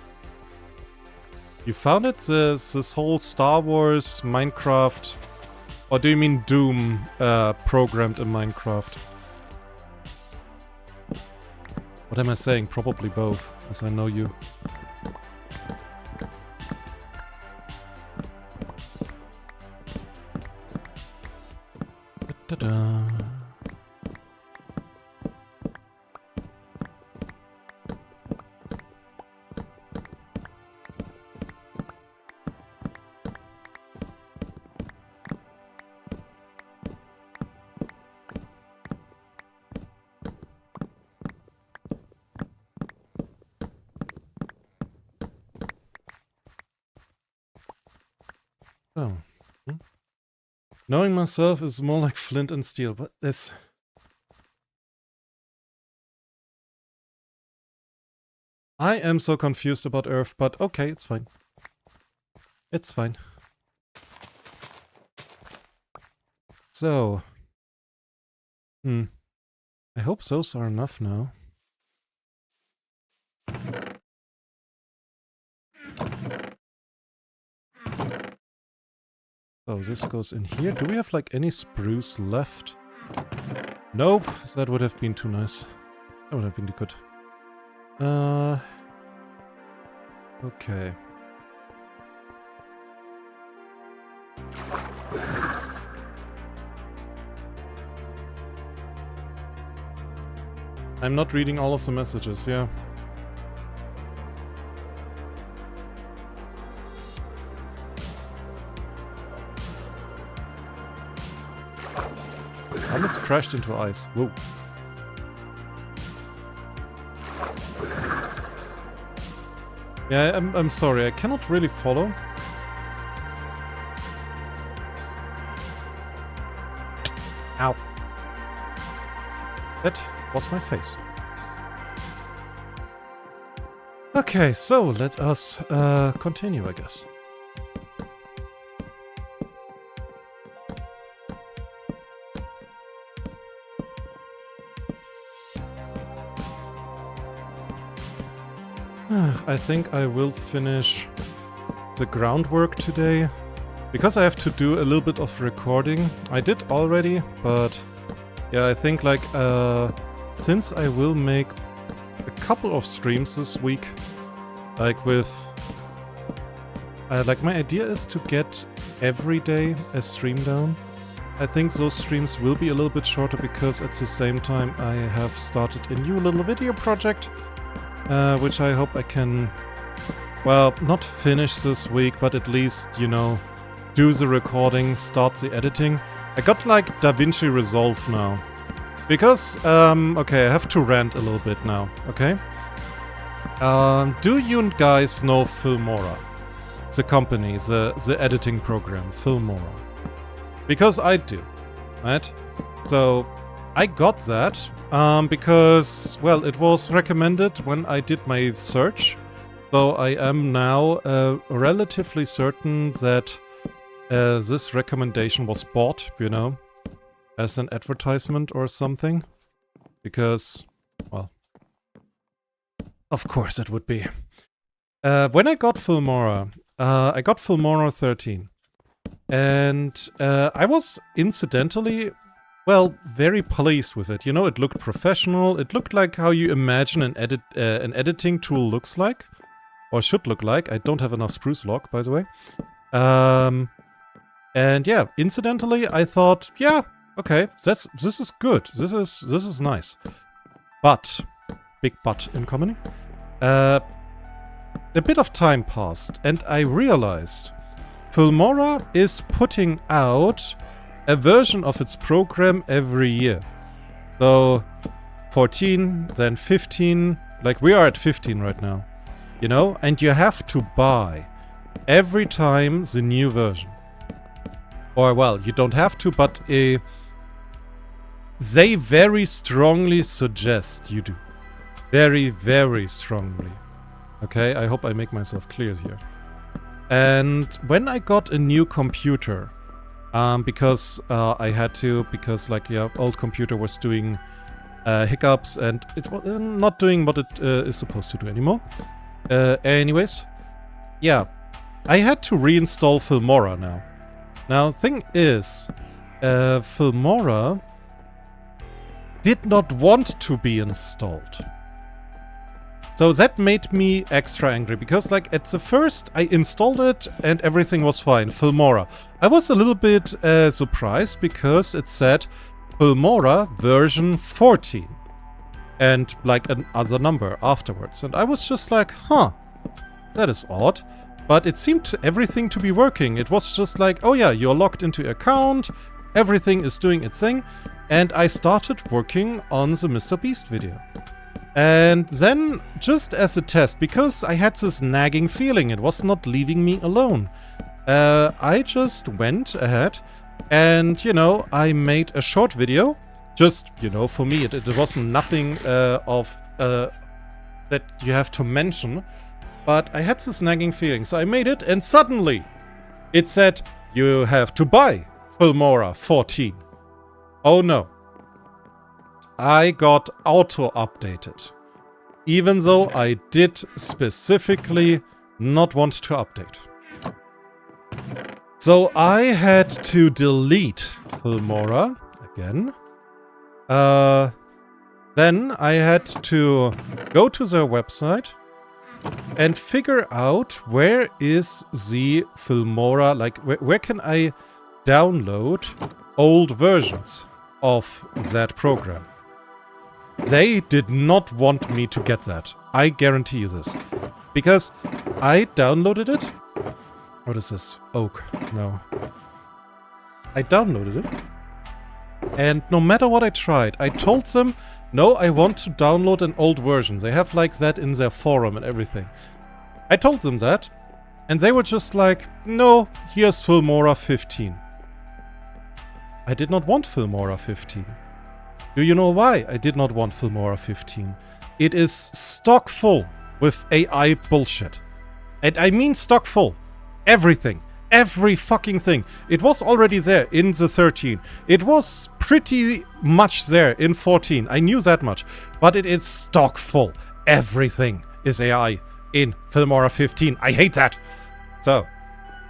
You found it? This whole Star Wars, Minecraft... Or do you mean Doom programmed in Minecraft? What am I saying? Probably both, as I know you. Da-da-da. Oh. Knowing myself is more like flint and steel, but this... I am so confused about Earth, but okay, it's fine. It's fine. So... I hope those are enough now. So this goes in here. Do we have like any spruce left? Nope, that would have been too nice. That would have been too good. Okay. I'm not reading all of the messages, yeah. I almost crashed into ice. Whoa. Yeah, I'm sorry, I cannot really follow. Ow. That was my face. Okay, so let us continue, I guess. I think I will finish the groundwork today, because I have to do a little bit of recording. I did already, but yeah, I think like since I will make a couple of streams this week, like with like my idea is to get every day a stream down. I think those streams will be a little bit shorter because at the same time I have started a new little video project. Which I hope I can, well, not finish this week, but at least, you know, do the recording, start the editing. I got like DaVinci Resolve now. Because, okay, I have to rant a little bit now, okay? Do you guys know Filmora? the company, the editing program, Filmora. Because I do, right? So I got that because, well, it was recommended when I did my search. So I am now relatively certain that this recommendation was bought, you know, as an advertisement or something. Because, well, of course it would be. When I got Filmora 13. And I was incidentally, well, very pleased with it. You know, it looked professional. It looked like how you imagine an editing tool looks like. Or should look like. I don't have enough spruce log, by the way. And yeah, incidentally, I thought, yeah, okay, this is good. This is nice. But, big but incoming. A bit of time passed, and I realized Filmora is putting out a version of its program every year. So, 14, then 15, like we are at 15 right now. You know, and you have to buy every time the new version. Or, well, you don't have to, but they very strongly suggest you do. Very, very strongly. Okay, I hope I make myself clear here. And when I got a new computer, because I had to, because, like, yeah, old computer was doing hiccups and it was not doing what it is supposed to do anymore. Anyways, yeah, I had to reinstall Filmora now. Now, thing is, Filmora did not want to be installed. So that made me extra angry, because, like, at the first, I installed it and everything was fine, Filmora. I was a little bit surprised, because it said Filmora version 14. And like another number afterwards. And I was just like, huh, that is odd. But it seemed everything to be working. It was just like, oh yeah, you're logged into your account, everything is doing its thing. And I started working on the Mr. Beast video. And then, just as a test, because I had this nagging feeling, it was not leaving me alone. I just went ahead and, you know, I made a short video. Just, you know, for me, it wasn't nothing that you have to mention. But I had this nagging feeling, so I made it, and suddenly it said, you have to buy Filmora 14. Oh no. I got auto-updated. Even though I did specifically not want to update. So I had to delete Filmora again. Then I had to go to their website and figure out where is the Filmora, like where can I download old versions of that program. They did not want me to get that. I guarantee you this. Because I downloaded it. What is this? Oak. No. I downloaded it. And no matter what I tried, I told them, no, I want to download an old version. They have like that in their forum and everything. I told them that. And they were just like, no, here's Filmora 15. I did not want Filmora 15. Do you know why I did not want Filmora 15? It is stock full with AI bullshit. And I mean stock full. Everything. Every fucking thing. It was already there in the 13. It was pretty much there in 14. I knew that much. But it is stock full. Everything is AI in Filmora 15. I hate that. So,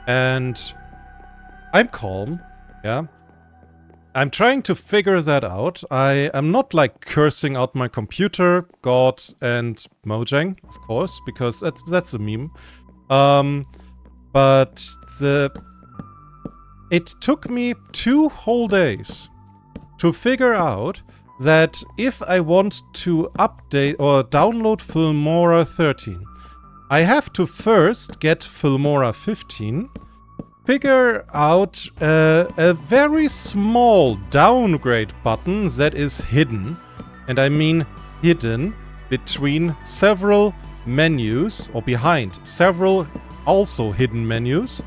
and I'm calm. Yeah. I'm trying to figure that out. I am not like cursing out my computer, God, and Mojang, of course, because that's a meme. But it took me 2 whole days to figure out that if I want to update or download Filmora 13, I have to first get Filmora 15, figure out a very small downgrade button that is hidden, and I mean hidden between several menus or behind several also hidden menus.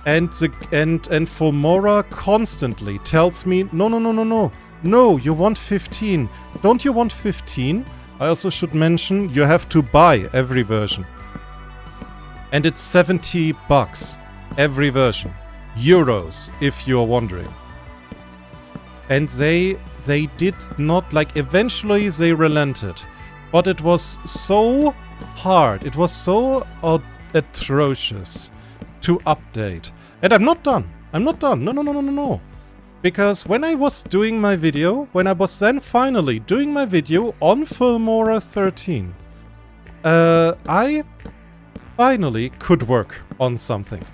And Filmora constantly tells me, no, you want 15. Don't you want 15? I also should mention, you have to buy every version. And it's 70 bucks every version. Euros, if you're wondering. And they did not, like, eventually they relented. But it was so hard, it was so atrocious to update. And I'm not done. No. Because when I was doing my video, when I was then finally doing my video on Filmora 13, I finally could work on something.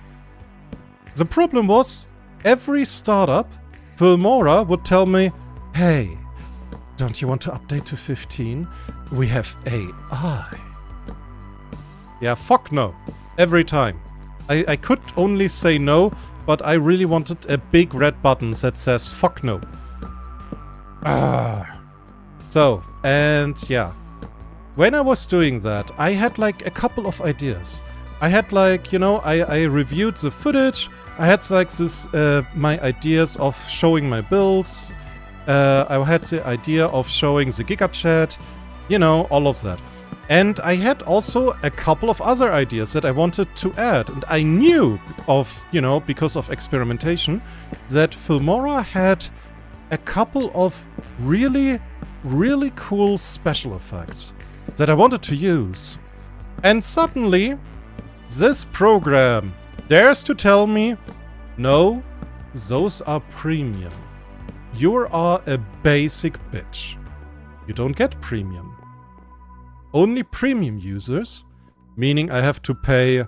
The problem was, every startup, Filmora would tell me, hey, don't you want to update to 15? We have AI. Yeah, fuck no. Every time. I could only say no, but I really wanted a big red button that says fuck no. So, and yeah. When I was doing that, I had like a couple of ideas. I had like, you know, I reviewed the footage. I had like this, my ideas of showing my builds. I had the idea of showing the Giga Chat. You know, all of that. And I had also a couple of other ideas that I wanted to add. And I knew of, you know, because of experimentation, that Filmora had a couple of really, really cool special effects that I wanted to use. And suddenly, this program dares to tell me, no, those are premium. You are a basic bitch. You don't get premium. Only premium users, meaning I have to pay,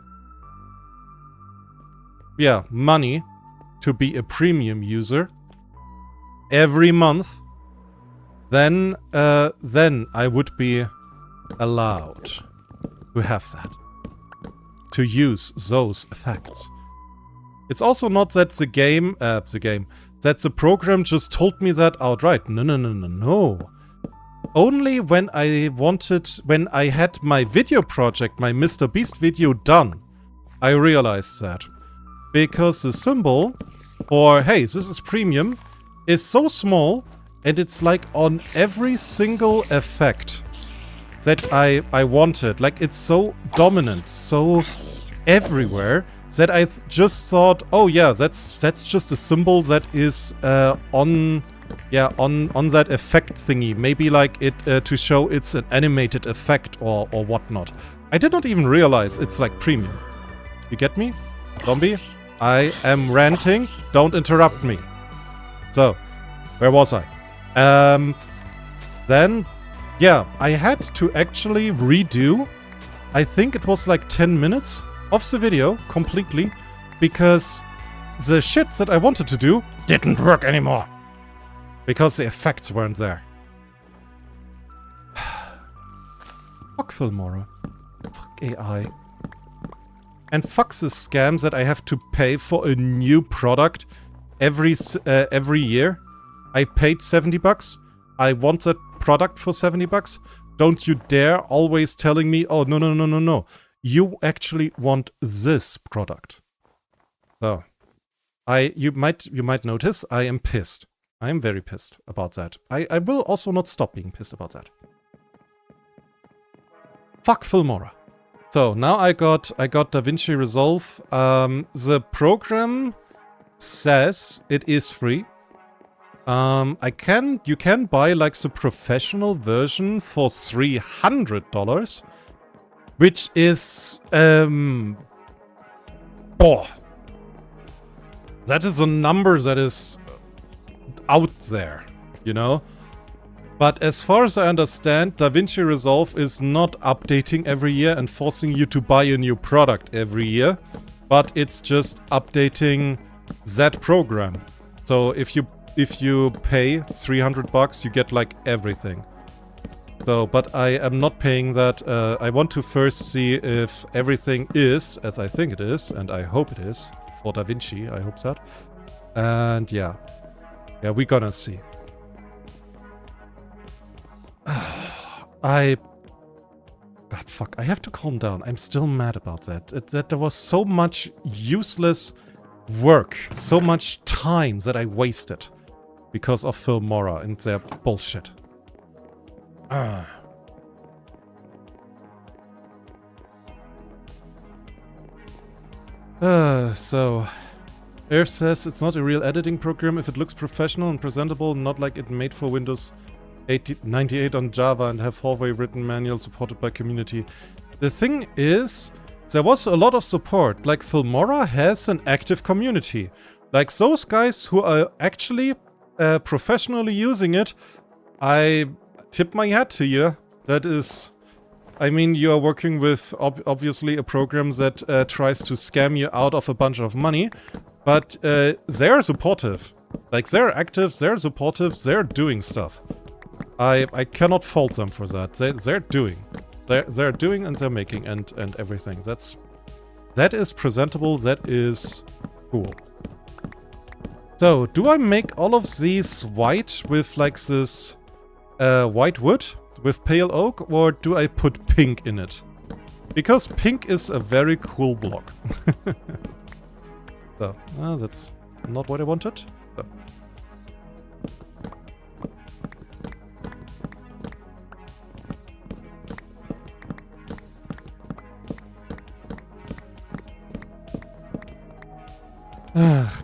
yeah, money to be a premium user every month, then I would be allowed to have that, to use those effects. It's also not that that the program just told me that outright. No. Only when I had my video project, my Mr. Beast video done, I realized that. Because the symbol for, hey, this is premium, is so small, and it's like on every single effect that I wanted. Like, it's so dominant, so everywhere, that I just thought, oh yeah, that's just a symbol that is on that effect thingy. Maybe like it to show it's an animated effect or whatnot. I did not even realize it's like premium. You get me? Zombie? I am ranting. Don't interrupt me. So, where was I? Then, yeah, I had to actually redo, I think it was like 10 minutes of the video completely, because the shit that I wanted to do didn't work anymore. Because the effects weren't there. Fuck Filmora. Fuck AI. And fuck the scams that I have to pay for a new product every year. I paid 70 bucks. I want that product for 70 bucks. Don't you dare always telling me, oh, no. You actually want this product. So, you might notice I am pissed. I am very pissed about that. I will also not stop being pissed about that. Fuck Filmora. So now I got DaVinci Resolve. The program says it is free. You can buy like the professional version for $300, which is that is a number that is out there, you know? But as far as I understand, DaVinci Resolve is not updating every year and forcing you to buy a new product every year, but it's just updating that program. So if you pay 300 bucks, you get like everything. So, but I am not paying that. I want to first see if everything is, as I think it is, and I hope it is, for DaVinci, I hope that. And yeah. Yeah, we're gonna see. God, fuck. I have to calm down. I'm still mad about that. That there was so much useless work, so much time that I wasted because of Filmora and their bullshit. So... Earth says it's not a real editing program if it looks professional and presentable, not like it made for Windows 98 on Java and have halfway written manual supported by community. The thing is, there was a lot of support. Like, Filmora has an active community. Like, those guys who are actually professionally using it, I tip my hat to you. That is... I mean, you are working with, obviously, a program that tries to scam you out of a bunch of money, but they're supportive. Like, they're active, they're supportive, they're doing stuff. I cannot fault them for that. They're doing. They're doing and they're making and everything. That is presentable, that is cool. So, do I make all of these white with, like, this white wood? With pale oak, or do I put pink in it? Because pink is a very cool block. So, that's not what I wanted. So.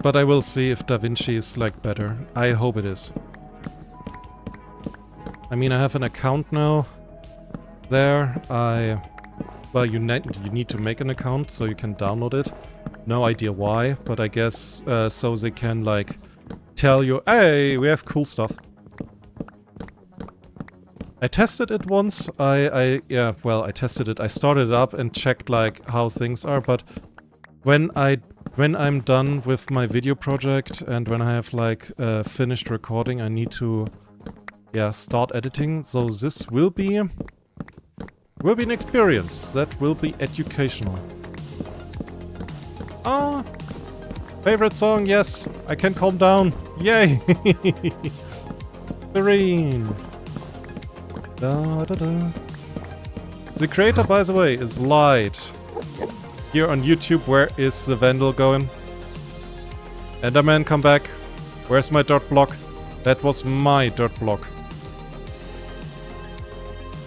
But I will see if DaVinci is, like, better. I hope it is. I mean, I have an account now. There, well, you need to make an account so you can download it. No idea why, but I guess so they can, like, tell you, hey, we have cool stuff. I tested it once. Yeah, well, I tested it. I started it up and checked, like, how things are, but when I'm done with my video project and when I have, like, finished recording, I need to... yeah, start editing, so this will be an experience. That will be educational. Ah, favorite song, yes, I can calm down. Yay! Serene. Da, da, da. The creator, by the way, is Light. Here on YouTube, where is the Vandal going? Enderman, come back. Where's my dirt block? That was my dirt block.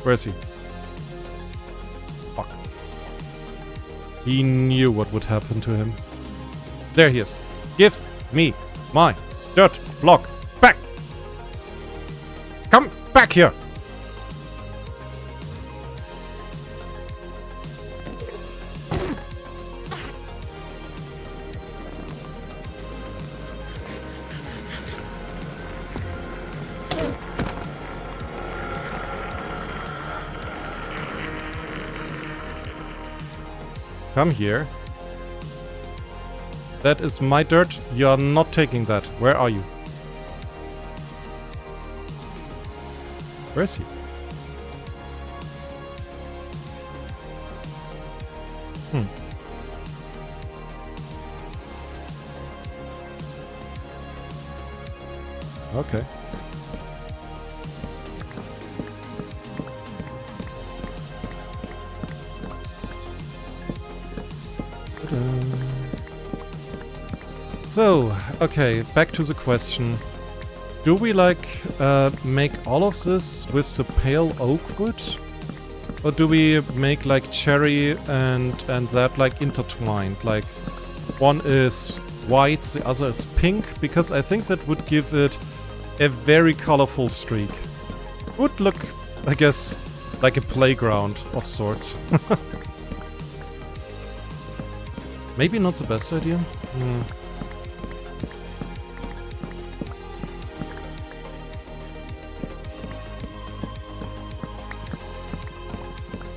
Where is he? Fuck. He knew what would happen to him. There he is. Give me my dirt block back! Come back here! Come here. That is my dirt. You are not taking that. Where are you? Where is he? Okay. So, okay, back to the question. Do we, like, make all of this with the pale oak wood? Or do we make, like, cherry and that, like, intertwined? Like, one is white, the other is pink? Because I think that would give it a very colorful streak. Would look, I guess, like a playground of sorts. Maybe not the best idea?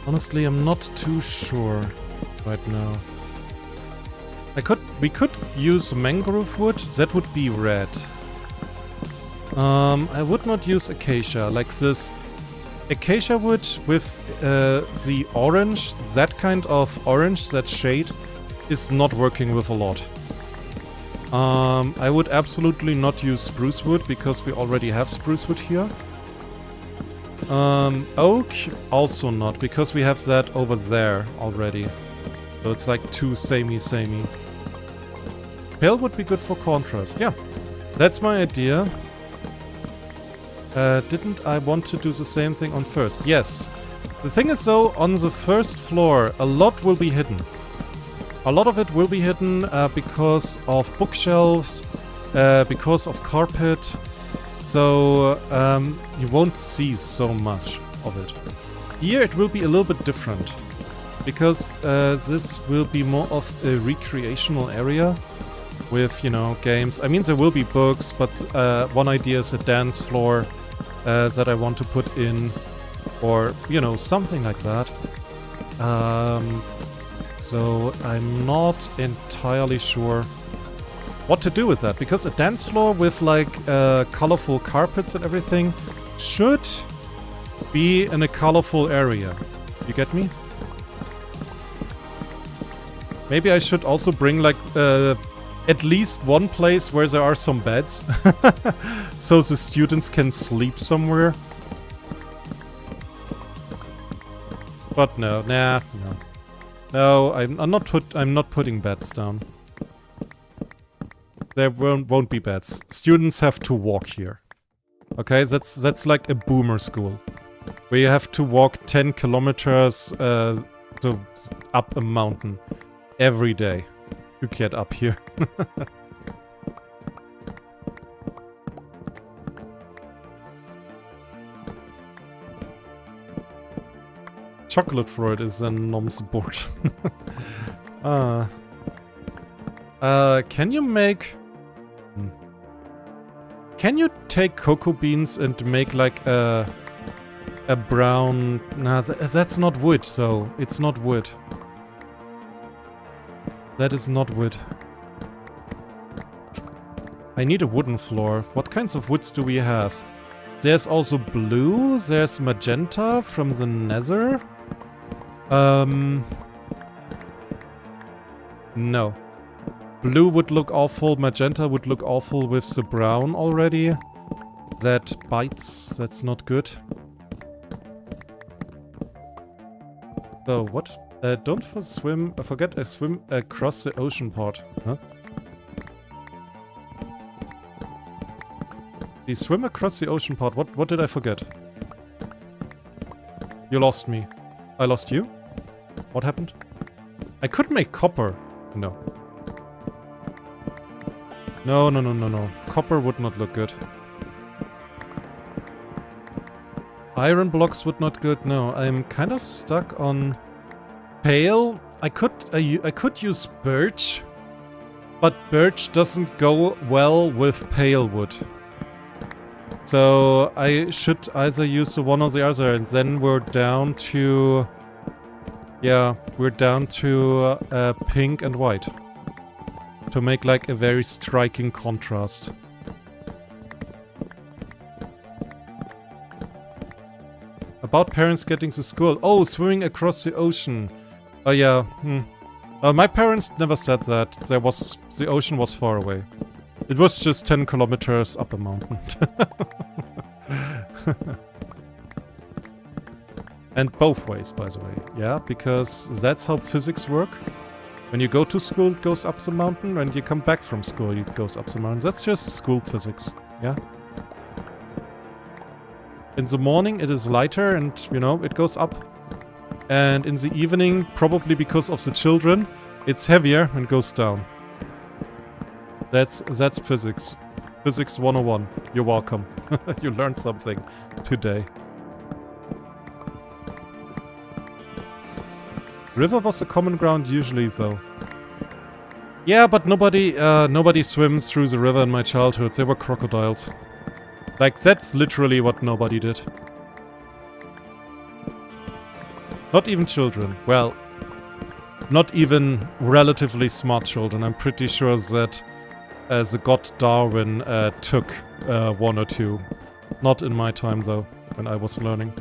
Honestly, I'm not too sure right now. We could use mangrove wood. That would be red. I would not use acacia. Like this acacia wood with the orange, that kind of orange, that shade, is not working with a lot. I would absolutely not use spruce wood because we already have spruce wood here. Oak, also not, because we have that over there already. So it's like two samey. Pale would be good for contrast. Yeah, that's my idea. Didn't I want to do the same thing on first? Yes. The thing is though, on the first floor, a lot will be hidden. A lot of it will be hidden because of bookshelves, because of carpet. So you won't see so much of it. Here it will be a little bit different. Because this will be more of a recreational area. With, you know, games. I mean, there will be books, but one idea is a dance floor that I want to put in. Or, you know, something like that. So I'm not entirely sure what to do with that. Because a dance floor with, like, colorful carpets and everything should be in a colorful area. You get me? Maybe I should also bring, like, at least one place where there are some beds. So the students can sleep somewhere. But no, no. No, I'm not putting beds down. There won't be beds. Students have to walk here. Okay, that's like a boomer school. Where you have to walk 10 kilometers up a mountain every day to get up here. Chocolate Freud is a non-support. Can you make... Can you take cocoa beans and make like a brown... Nah, that's not wood, so it's not wood. That is not wood. I need a wooden floor. What kinds of woods do we have? There's also blue. There's magenta from the nether. No. Blue would look awful. Magenta would look awful with the brown already. That bites. That's not good. So, what? Don't forget a swim across the ocean part. Huh? The swim across the ocean part. What did I forget? You lost me. I lost you? What happened? I could make copper. No. No. Copper would not look good. Iron blocks would not good. No, I'm kind of stuck on pale. I could use birch, but birch doesn't go well with pale wood. So I should either use the one or the other, and then we're down to... Yeah, we're down to pink and white. To make like a very striking contrast. About parents getting to school. Oh, swimming across the ocean. Oh yeah, my parents never said that. The ocean was far away. It was just 10 kilometers up a mountain. And both ways, by the way. Yeah, because that's how physics work. When you go to school, it goes up the mountain. When you come back from school, it goes up the mountain. That's just school physics. Yeah. In the morning, it is lighter and, you know, it goes up. And in the evening, probably because of the children, it's heavier and goes down. That's physics. Physics 101. You're welcome. You learned something today. River was the common ground usually, though. Yeah, but nobody swims through the river in my childhood. There were crocodiles. Like, that's literally what nobody did. Not even children. Well, not even relatively smart children. I'm pretty sure that the god Darwin took one or two. Not in my time, though, when I was learning.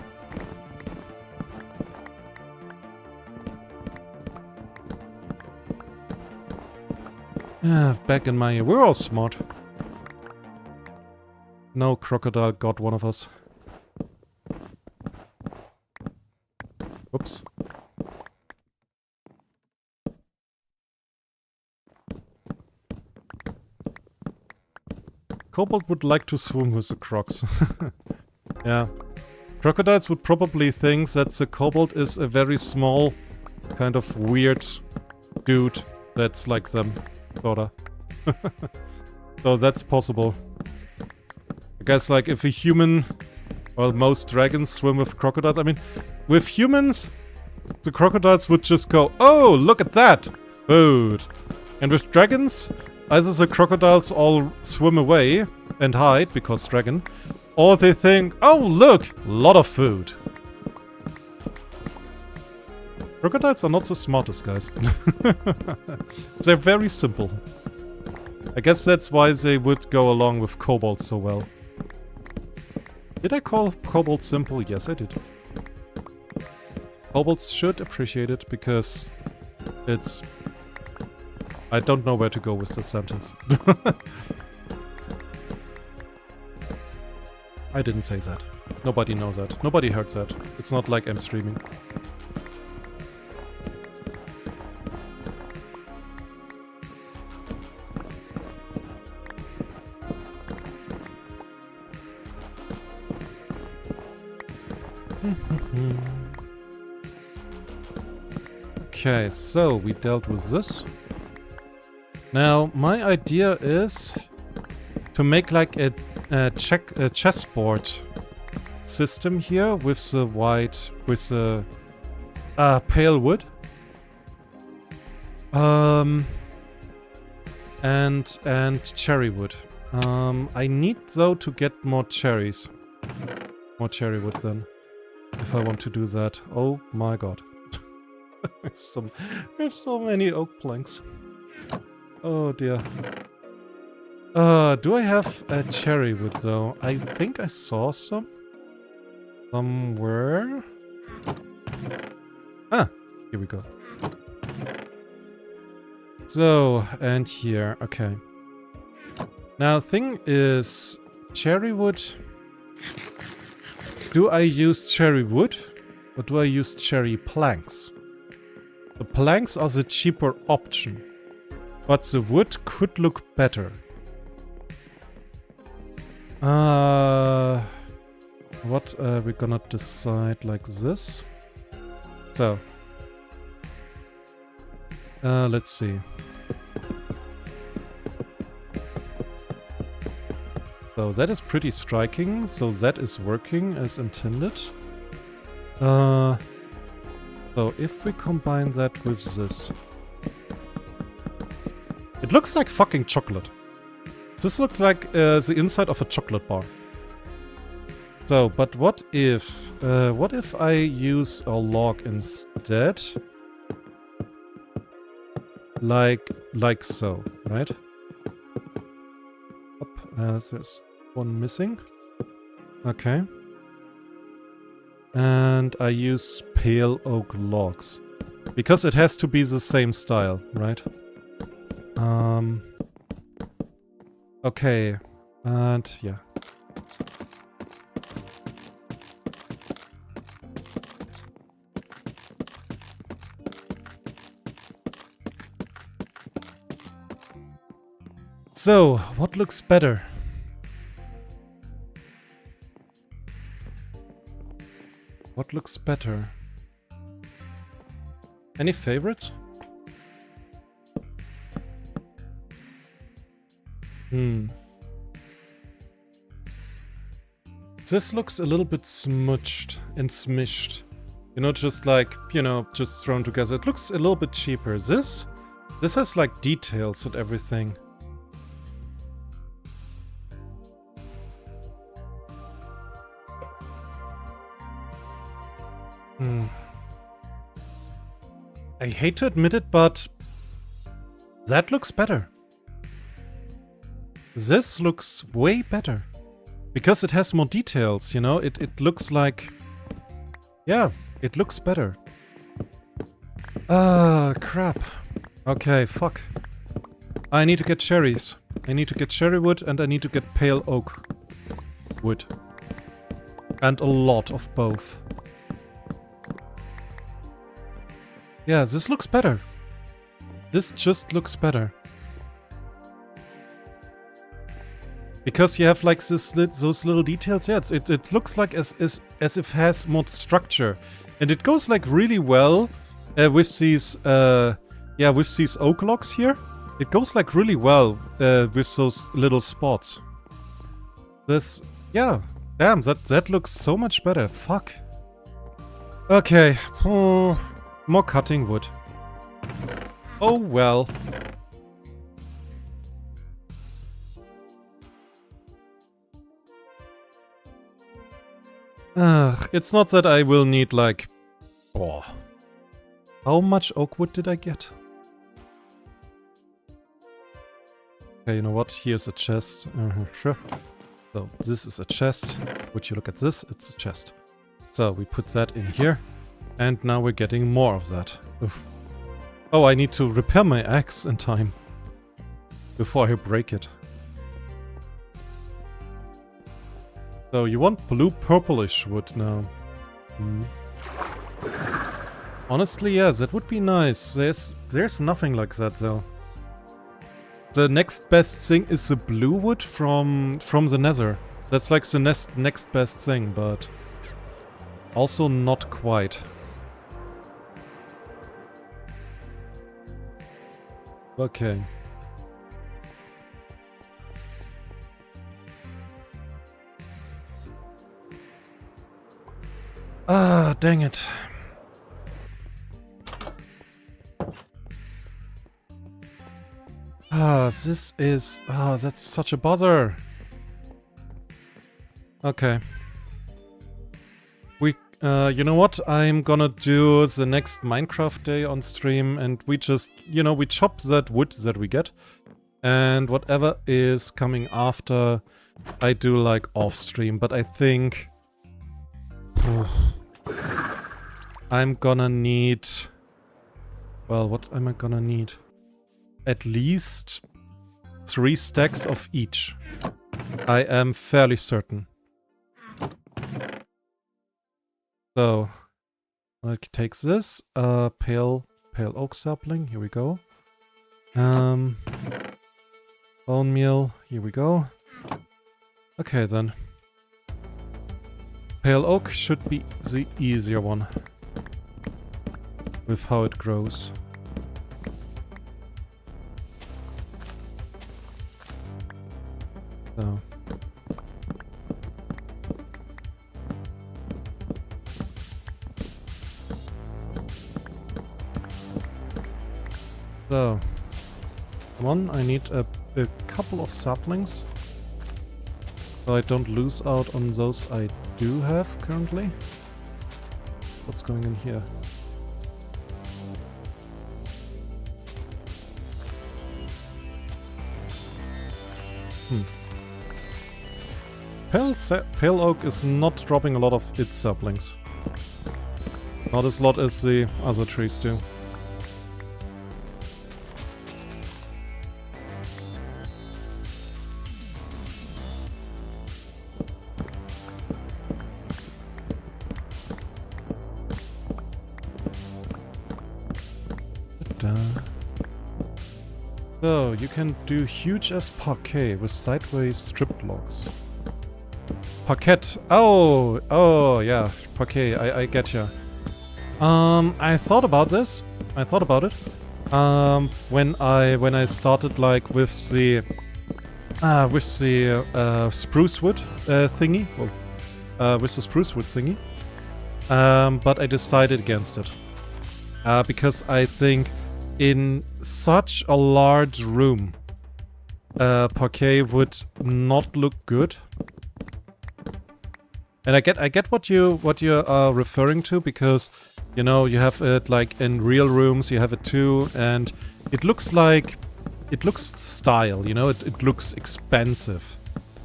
Back in my... We're all smart. No crocodile got one of us. kobold would like to swim with the crocs. Yeah. Crocodiles would probably think that the kobold is a very small, kind of weird dude that's like them, sorta. So that's possible. I guess, like, if a human... Well, most dragons swim with crocodiles. I mean, with humans, the crocodiles would just go, "Oh, look at that! Food!" And with dragons, either the crocodiles all swim away and hide, because dragon, or they think, "Oh, look! Lot of food!" Crocodiles are not the smartest guys. They're very simple. I guess that's why they would go along with kobolds so well. Did I call kobolds simple? Yes, I did. Kobolds should appreciate it because it's... I don't know where to go with this sentence. I didn't say that. Nobody knows that. Nobody heard that. It's not like I'm streaming. Okay, so we dealt with this. Now, my idea is to make like a chessboard system here with the white, with the pale wood. And cherry wood. I need though to get more cherries. More cherry wood then. If I want to do that. Oh my god. I have so many oak planks. Oh dear. Do I have a cherry wood though? I think I saw some. Somewhere. Ah, here we go. So, and here, okay. Now, thing is, cherry wood. Do I use cherry wood? Or do I use cherry planks? The planks are the cheaper option. But the wood could look better. What we're gonna decide like this. So. Let's see. So that is pretty striking. So that is working as intended. So if we combine that with this. It looks like fucking chocolate. This looks like the inside of a chocolate bar. So, but what if I use a log instead? Like so, right? Up, there's one missing. Okay. And I use pale oak logs. Because it has to be the same style, right? Okay. And yeah. So, what looks better? What looks better? Any favorites? This looks a little bit smudged and smished. You know, just like, you know, just thrown together. It looks a little bit cheaper. This has like details and everything. I hate to admit it, but that looks better. This looks way better. Because it has more details, you know? It looks like... Yeah, it looks better. Ah, crap. Okay, fuck. I need to get cherries. I need to get cherry wood and I need to get pale oak wood. And a lot of both. Yeah, this looks better. This just looks better. Because you have like those little details. Yeah, it looks like as if it has more structure. And it goes like really well with these oak logs here. It goes like really well with those little spots. This, yeah, damn, that looks so much better. Fuck. Okay, more cutting wood. Oh well. It's not that I will need like... Oh. How much oak wood did I get? Okay, you know what? Here's a chest. Sure. So, this is a chest. Would you look at this? It's a chest. So, we put that in here. And now we're getting more of that. Oof. Oh, I need to repair my axe in time. Before I break it. So, you want blue-purplish wood now. Honestly, yeah, that would be nice. There's nothing like that, though. The next best thing is the blue wood from the nether. That's like the next best thing, but also not quite. Okay. Ah, dang it. This is... that's such a bother. Okay. You know what? I'm gonna do the next Minecraft day on stream and we just, we chop that wood that we get. And whatever is coming after, I do like off stream. But I think... I'm gonna need... Well, what am I gonna need? At least 3 stacks of each. I am fairly certain. So, I'll take this. Pale oak sapling. Here we go. Bone meal. Here we go. Okay, then. Pale oak should be the easier one. With how it grows. So. So. Come on, I need a couple of saplings. So I don't lose out on those I do have currently. What's going on here? Pale oak is not dropping a lot of its saplings. Not as lot as the other trees do. So, you can do huge as parquet with sideways stripped logs. Parquet. Oh, yeah, parquet. I get ya. I thought about this. I thought about it. When I started like with the spruce wood thingy. Well, with the spruce wood thingy. But I decided against it. Because I think in such a large room, parquet would not look good. And I get what you are referring to, because you have it like in real rooms, you have it too, and it looks style, it looks expensive.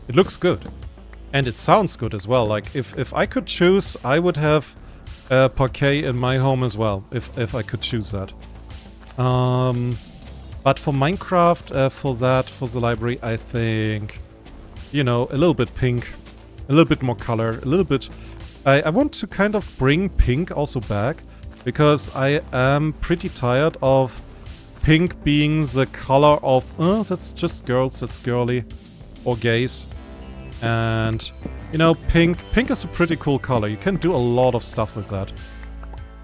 It looks good. And it sounds good as well. Like if I could choose, I would have parquet in my home as well, if I could choose that. But for Minecraft, for the library, I think, a little bit pink, a little bit more color, a little bit... I want to kind of bring pink also back, because I am pretty tired of pink being the color of, that's just girls, that's girly, or gays. And, you know, pink is a pretty cool color. You can do a lot of stuff with that.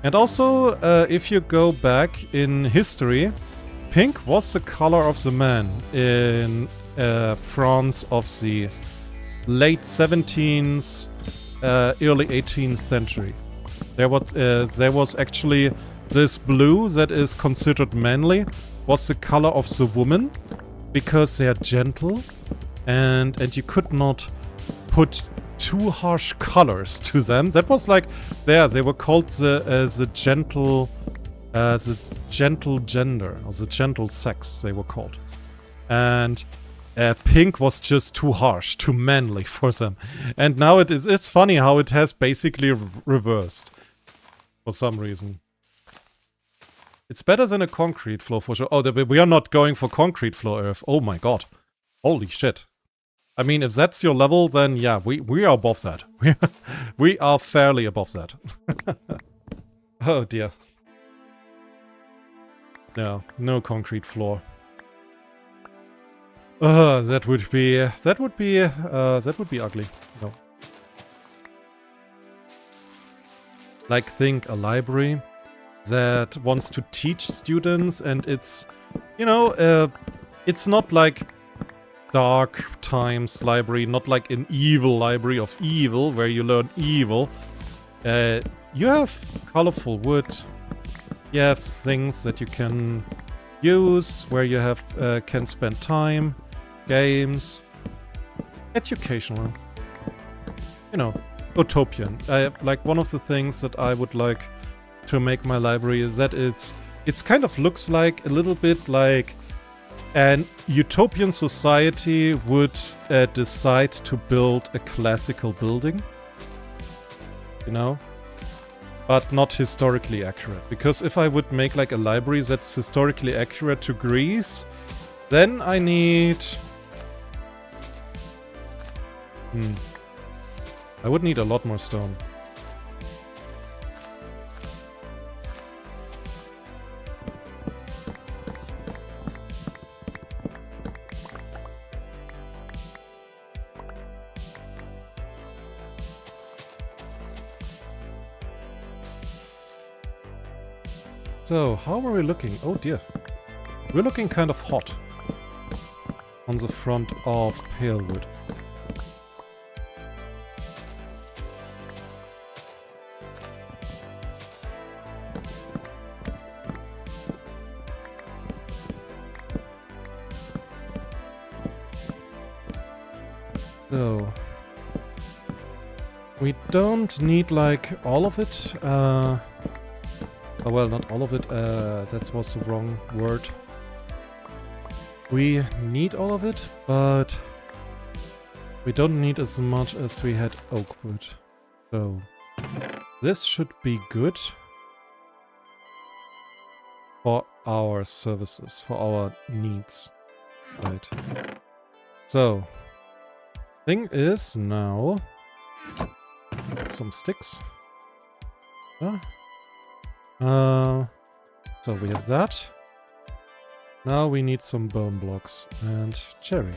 And also, if you go back in history, pink was the color of the man in France of the late 17th, early 18th century. There was actually this blue that is considered manly, was the color of the woman, because they are gentle, and you could not put too harsh colors to them. That was like, they were called the gentle gender, or the gentle sex, they were called. And pink was just too harsh, too manly for them. And now it's funny how it has basically reversed for some reason. It's better than a concrete floor for sure. Oh, we are not going for concrete floor earth. Oh my god. Holy shit. I mean, if that's your level, then yeah, we are above that. We are fairly above that. Oh dear. No concrete floor. That would be ugly. No. Like, think a library that wants to teach students, and it's, you know, it's not like dark times library, not like an evil library of evil where you learn evil. You have colorful wood. You have things that you can use where you have can spend time, games, educational, you know, utopian. Like, one of the things that I would like to make my library is that it's kind of looks like a little bit like an utopian society would decide to build a classical building, you know, but not historically accurate. Because if I would make like a library that's historically accurate to Greece, then I need... I would need a lot more stone. So, how are we looking? Oh dear. We're looking kind of hot on the front of Palewood. So, we don't need like all of it. Oh, well, not all of it. That was the wrong word. We need all of it, but we don't need as much as we had oak wood. So, this should be good for our services, for our needs. Right. So, thing is now... Get some sticks. So we have that. Now we need some bone blocks and cherry.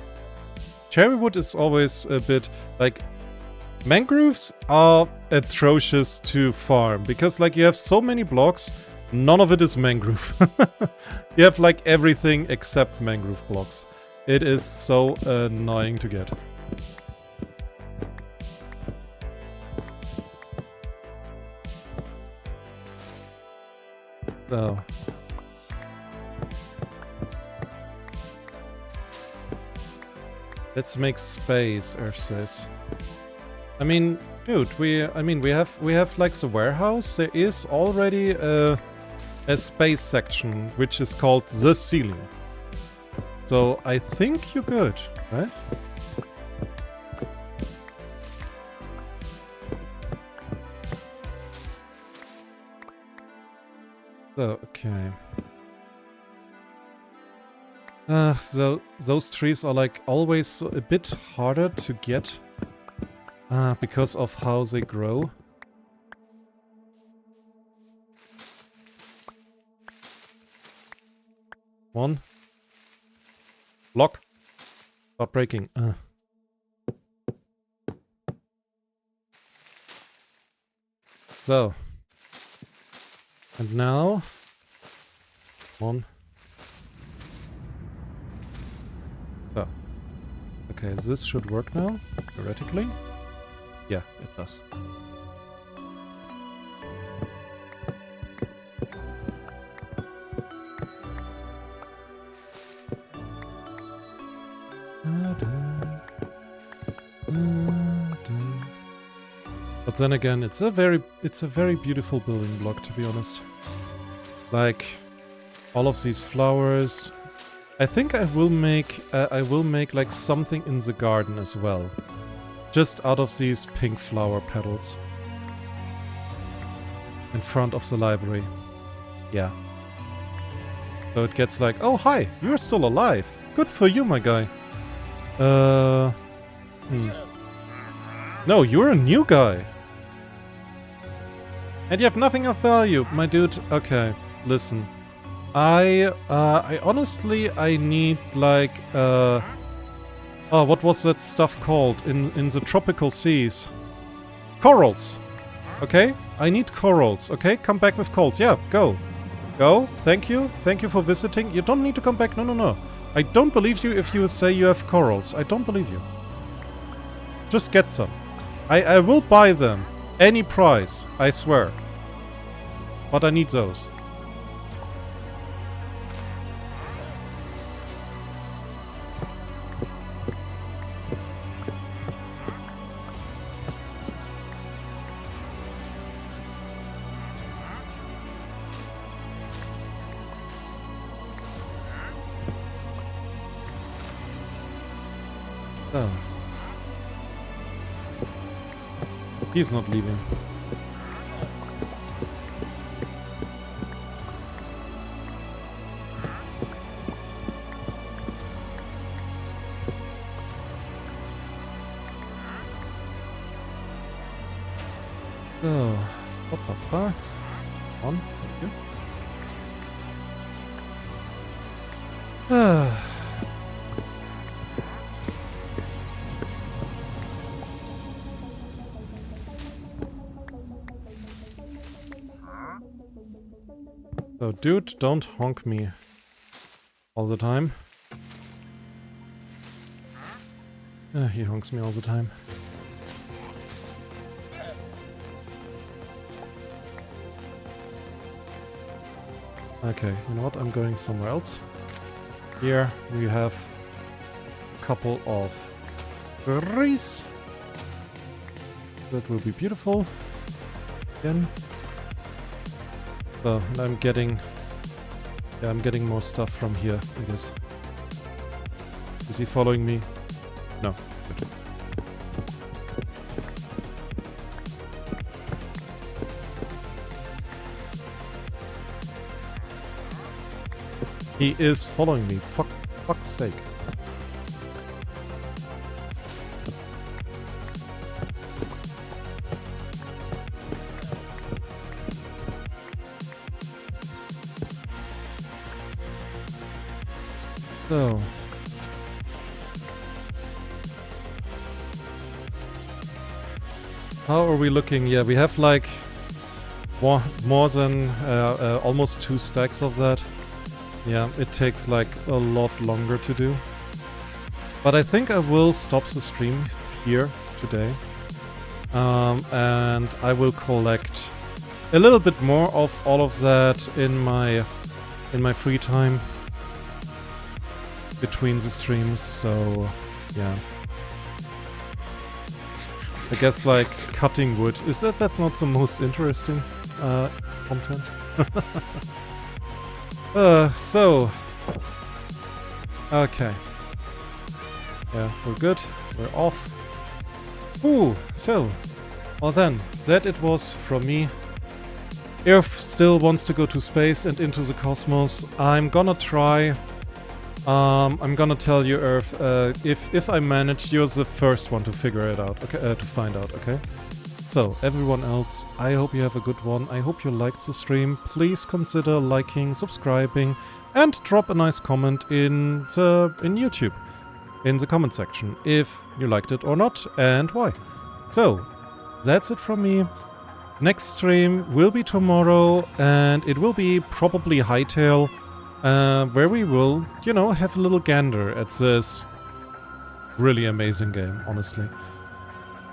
Cherry wood is always a bit like... Mangroves are atrocious to farm because like you have so many blocks, none of it is mangrove. You have like everything except mangrove blocks. It is so annoying to get. So. Let's make space, Earth says. I mean, dude, we have like the warehouse. There is already a space section which is called the ceiling. So I think you're good, right? So, okay. So those trees are like always a bit harder to get because of how they grow. One. Block. Stop breaking. So. And now... One. Oh. Okay, this should work now, theoretically. Yeah, it does. But then again, it's a very beautiful building block, to be honest. Like all of these flowers. I think I will make like something in the garden as well. Just out of these pink flower petals. In front of the library. Yeah. So it gets like, oh hi, you're still alive. Good for you, my guy. No, you're a new guy. And you have nothing of value, my dude. Okay, listen. I honestly, I need like, oh, what was that stuff called in the tropical seas? Corals. Okay? I need corals, okay? Come back with corals. Yeah, go. Go. Thank you. Thank you for visiting. You don't need to come back. No, no, no. I don't believe you if you say you have corals. I don't believe you. Just get some. I will buy them. Any price. I swear. But I need those. Oh. He's not leaving. So, on, thank you. So, dude, don't honk me all the time. He honks me all the time. Okay, you know what? I'm going somewhere else. Here we have a couple of trees. That will be beautiful. Again. So, and I'm getting more stuff from here, I guess. Is he following me? No. Good. He is following me. Fuck's sake. So. How are we looking? Yeah, we have like more than almost 2 stacks of that. Yeah, it takes like a lot longer to do. But I think I will stop the stream here today. And I will collect a little bit more of all of that in my free time between the streams, so yeah. I guess like cutting wood, that's not the most interesting content. So okay. Yeah, we're good. We're off. Ooh, so well then, that it was from me. Earth still wants to go to space and into the cosmos. I'm gonna try. I'm gonna tell you, Earth, if I manage, you're the first one to figure it out, okay? To find out, okay? So, everyone else, I hope you have a good one. I hope you liked the stream. Please consider liking, subscribing, and drop a nice comment in YouTube, in the comment section, if you liked it or not, and why. So, that's it from me. Next stream will be tomorrow, and it will be probably Hightail, where we will, you know, have a little gander at this really amazing game, honestly.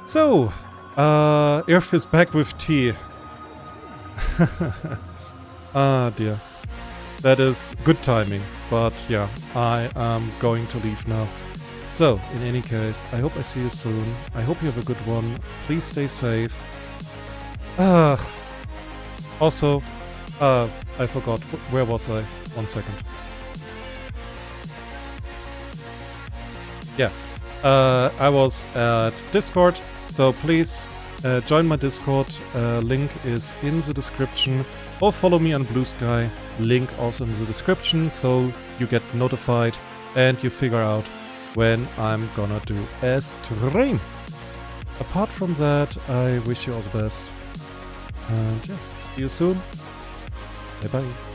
So, Irf is back with tea. Ah, dear. That is good timing, but yeah, I am going to leave now. So, in any case, I hope I see you soon. I hope you have a good one. Please stay safe. Also, I forgot. Where was I? 1 second. Yeah. I was at Discord, so please join my Discord. Link is in the description. Or follow me on Blue Sky. Link also in the description, so you get notified and you figure out when I'm gonna do a stream. Apart from that, I wish you all the best. And yeah, see you soon. Bye bye.